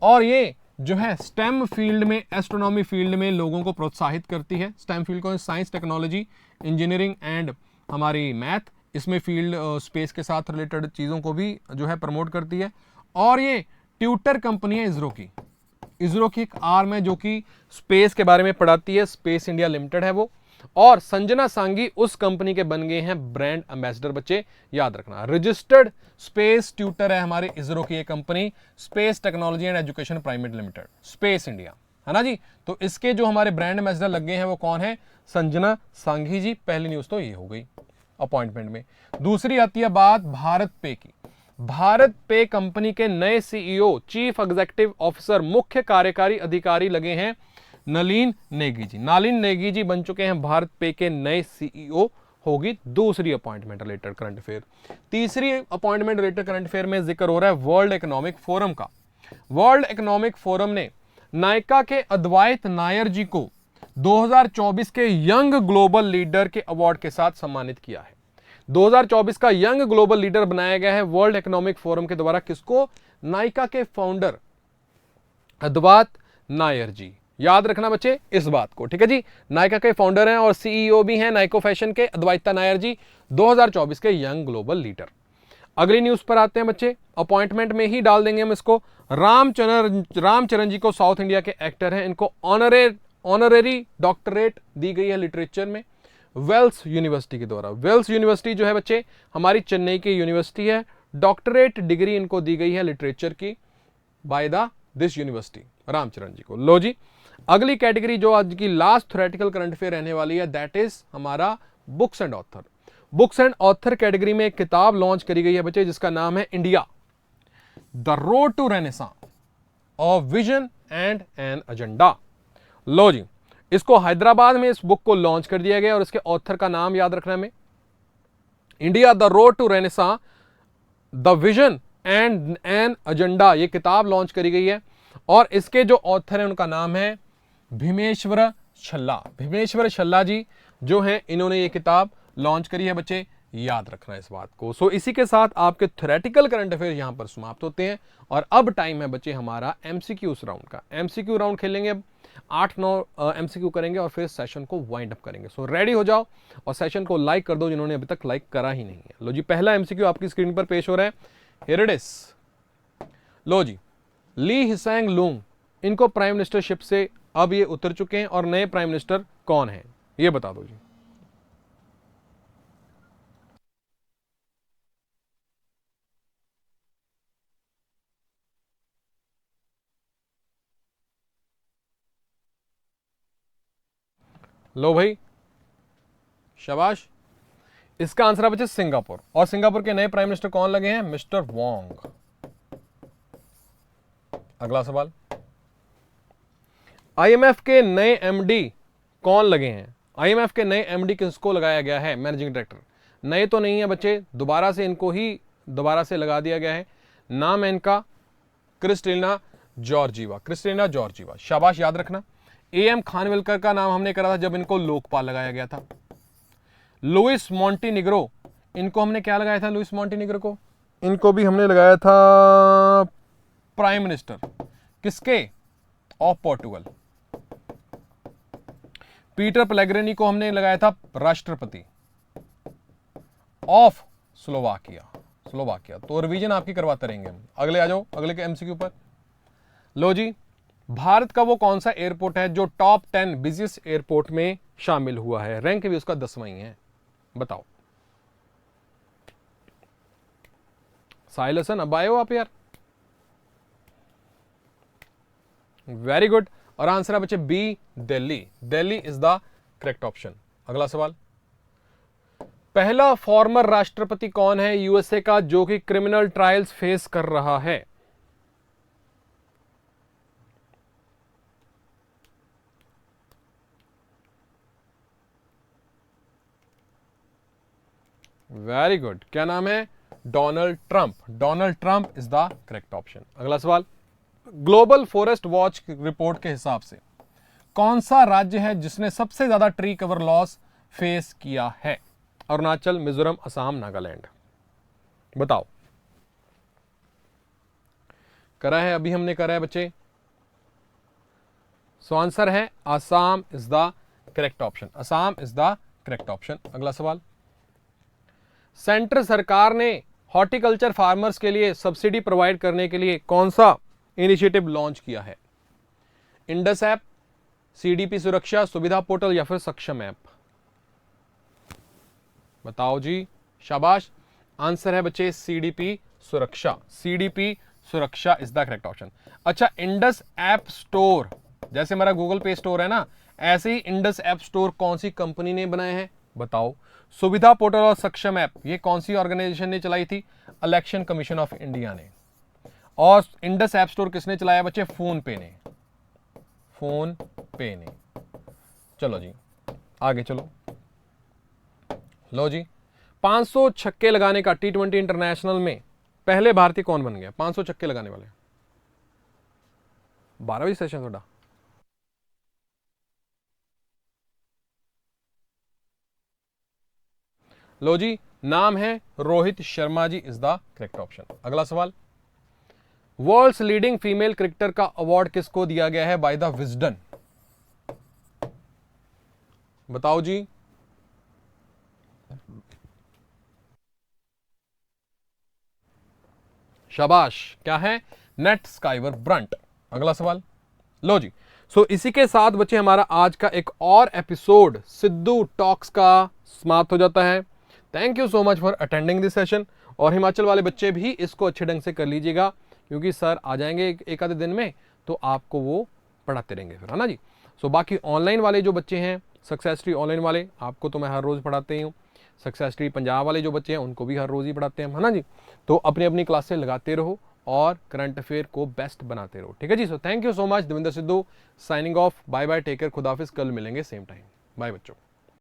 और ये जो है स्टेम फील्ड में, एस्ट्रोनॉमी फील्ड में लोगों को प्रोत्साहित करती है। स्टेम फील्ड को साइंस, टेक्नोलॉजी, इंजीनियरिंग एंड हमारी मैथ, इसमें फील्ड स्पेस के साथ रिलेटेड चीज़ों को भी जो है प्रमोट करती है। और ये ट्यूटर कंपनी है इसरो की, इसरो की एक आर्म है जो कि स्पेस के बारे में पढ़ाती है, स्पेस इंडिया लिमिटेड है वो। और संजना सांघी उस कंपनी के बन गए हैं ब्रांड एम्बेसडर बच्चे, याद रखना। रजिस्टर्ड स्पेस ट्यूटर है हमारे इसरो की ये company, space technology and education private limited, space India, है ना जी। तो इसके जो हमारे ब्रांड एम्बेसडर लग गए हैं वो कौन है, संजना सांघी जी। पहली न्यूज तो ये हो गई अपॉइंटमेंट में। दूसरी आती है बात भारत पे की। भारत पे कंपनी के नए CEO, चीफ एग्जीक्यूटिव ऑफिसर, मुख्य कार्यकारी अधिकारी लगे हैं नलिन नेगी जी। नलिन नेगी जी बन चुके हैं भारत पे के नए CEO, होगी दूसरी अपॉइंटमेंट रिलेटेड करंट अफेयर। तीसरी अपॉइंटमेंट रिलेटेड करंट अफेयर में जिक्र हो रहा है वर्ल्ड इकोनॉमिक फोरम का। वर्ल्ड इकोनॉमिक फोरम ने नायका के अद्वैत नायर जी को 2024 के यंग ग्लोबल लीडर के अवार्ड के साथ सम्मानित किया है। 2024 का यंग ग्लोबल लीडर बनाया गया है वर्ल्ड इकोनॉमिक फोरम के द्वारा, किसको, नायका के फाउंडर अद्वैत नायर जी। याद रखना बच्चे इस बात को, ठीक है जी। नायका के फाउंडर हैं और CEO भी हैं नाइको फैशन के अद्वैत नायर जी, 2024 के यंग ग्लोबल लीडर। अगली न्यूज पर आते हैं बच्चे, अपॉइंटमेंट में ही डाल देंगे हम इसको। रामचरण जी को साउथ इंडिया के एक्टर हैं, इनको ऑनरेरी डॉक्टरेट दी गई है लिटरेचर में वेल्स यूनिवर्सिटी के द्वारा। वेल्स यूनिवर्सिटी जो है बच्चे हमारी चेन्नई की यूनिवर्सिटी है, डॉक्टरेट डिग्री इनको दी गई है लिटरेचर की by the this university, Ramcharan ji को। लो जी, अगली कैटेगरी जो आज की लास्ट थ्योरेटिकल करंट अफेयर रहने वाली है, दैट इज हमारा books and author. Books and author category में एक किताब लॉन्च करी गई है बच्चे जिसका नाम है India the road to renaissance of vision and an agenda. लो जी, इसको हैदराबाद में इस बुक को लॉन्च कर दिया गया और इसके ऑथर का नाम याद रखना है, India the road to renaissance the vision and an agenda, ये किताब लॉन्च करी गई है और इसके जो ऑथर हैं उनका नाम है भीमेश्वर छल्ला। भीमेश्वर छल्ला जी जो हैं इन्होंने ये किताब लॉन्च करी है बच्चे, याद रखना इस बात को। सो इसी के साथ आपके थ्योरेटिकल करंट अफेयर यहां पर समाप्त होते हैं और अब टाइम है बच्चे हमारा एमसीक्यूज राउंड का। एमसीक्यू राउंड खेलेंगे, अब 8-9 एमसीक्यू करेंगे और फिर सेशन को वाइंड अप करेंगे। सो रेडी हो जाओ और सेशन को लाइक कर दो जिन्होंने अभी तक लाइक करा ही नहीं है। लो जी, पहला एमसीक्यू आपकी स्क्रीन पर पेश हो रहा है, हियर इट इज। लो जी, ली हिसैंग लूंग, इनको प्राइम मिनिस्टरशिप से अब ये उतर चुके हैं और नए प्राइम मिनिस्टर कौन है ये बता दो जी। लो भाई, शाबाश। इसका आंसर है बच्चे सिंगापुर, और सिंगापुर के नए प्राइम मिनिस्टर कौन लगे हैं? Mister Wong. अगला सवाल, आईएमएफ के नए एमडी कौन लगे हैं? आईएमएफ के नए एमडी किसको लगाया गया है? Managing director. नए तो नहीं है बच्चे, दोबारा से इनको ही दोबारा से लगा दिया गया है। नाम है इनका क्रिस्टेलिना जॉर्जीवा। क्रिस्टेलिना जॉर्जीवा, शाबाश, याद रखना। एएम खानविलकर का नाम हमने करा था जब इनको लोकपाल लगाया गया था। लुइस मॉन्टेनिग्रो, इनको हमने क्या लगाया था? लुइस मॉन्टेनिग्रो को इनको भी हमने लगाया था प्राइम मिनिस्टर, किसके? ऑफ पोर्टुगल। पीटर पेलेग्रिनी को हमने लगाया था राष्ट्रपति ऑफ स्लोवाकिया। स्लोवाकिया। तो रिवीजन आपकी करवाते रहेंगे हम। अगले आ जाओ, अगले के एमसीक्यू पर। लो जी, भारत का वो कौन सा एयरपोर्ट है जो टॉप 10 बिजिएस्ट एयरपोर्ट में शामिल हुआ है? रैंक भी उसका 10वां ही है, बताओ। साहिल हसन, अब आए हो आप यार, वेरी गुड। और आंसर है बच्चे B, Delhi. Delhi is the correct option. अगला सवाल, पहला फॉर्मर राष्ट्रपति कौन है यूएसए का जो कि क्रिमिनल ट्रायल्स फेस कर रहा है? वेरी गुड, क्या नाम है? Donald Trump. Donald Trump is the correct option. अगला सवाल, ग्लोबल फॉरेस्ट वॉच रिपोर्ट के हिसाब से कौन सा राज्य है जिसने सबसे ज्यादा ट्री कवर लॉस फेस किया है? अरुणाचल, मिजोरम, असम, नागालैंड, बताओ। करा है, अभी हमने करा है बच्चे। सो आंसर है Assam is the correct option. Assam is the correct option. अगला सवाल, सेंट्रल सरकार ने हॉर्टिकल्चर फार्मर्स के लिए सब्सिडी प्रोवाइड करने के लिए कौन सा इनिशिएटिव लॉन्च किया है? इंडस ऐप, सीडीपी सुरक्षा, सुविधा पोर्टल या फिर सक्षम ऐप? बताओ जी, शाबाश। आंसर है बच्चे सीडीपी सुरक्षा। सीडीपी सुरक्षा इज द करेक्ट ऑप्शन। अच्छा, इंडस ऐप स्टोर जैसे हमारा गूगल पे स्टोर है ना, ऐसे ही इंडस ऐप स्टोर कौन सी कंपनी ने बनाए हैं? बताओ। सुविधा पोर्टल और सक्षम ऐप ये कौन सी ऑर्गेनाइजेशन ने चलाई थी? इलेक्शन कमीशन ऑफ इंडिया ने। और इंडस ऐप स्टोर किसने चलाया बच्चे? फोन पे ने। फोन पे ने। चलो जी, आगे चलो। लो जी, 500 छक्के लगाने का T20 इंटरनेशनल में पहले भारतीय कौन बन गया? 500 छक्के लगाने वाले। 12वीं सेशन थोड़ा। लो जी, नाम है Rohit Sharma ji is the correct option. अगला सवाल, वर्ल्ड्स लीडिंग फीमेल क्रिकेटर का अवार्ड किसको दिया गया है बाय द विजडन? बताओ जी। शाबाश, क्या है? Nat Sciver Brunt. अगला सवाल, लो जी। सो इसी के साथ बच्चे हमारा आज का एक और एपिसोड सिद्धू टॉक्स का समाप्त हो जाता है। Thank you so much for attending this session. और हिमाचल वाले बच्चे भी इसको अच्छे ढंग से कर लीजिएगा क्योंकि सर आ जाएंगे एक आधे दिन में, तो आपको वो पढ़ाते रहेंगे फिर, है ना जी। सो बाकी ऑनलाइन वाले जो बच्चे हैं, सक्सेस ट्री ऑनलाइन वाले, आपको तो मैं हर रोज़ पढ़ाते ही हूँ। सक्सेस ट्री पंजाब वाले जो बच्चे हैं उनको भी हर रोज़ ही पढ़ाते हैं, है ना जी। तो अपनी अपनी क्लासें लगाते रहो और करंट अफेयर को बेस्ट बनाते रहो, ठीक है जी। So thank you so much, Devendra Sidhu signing off. Bye bye, take care, खुदाफिज। कल मिलेंगे सेम टाइम। बाय बच्चों।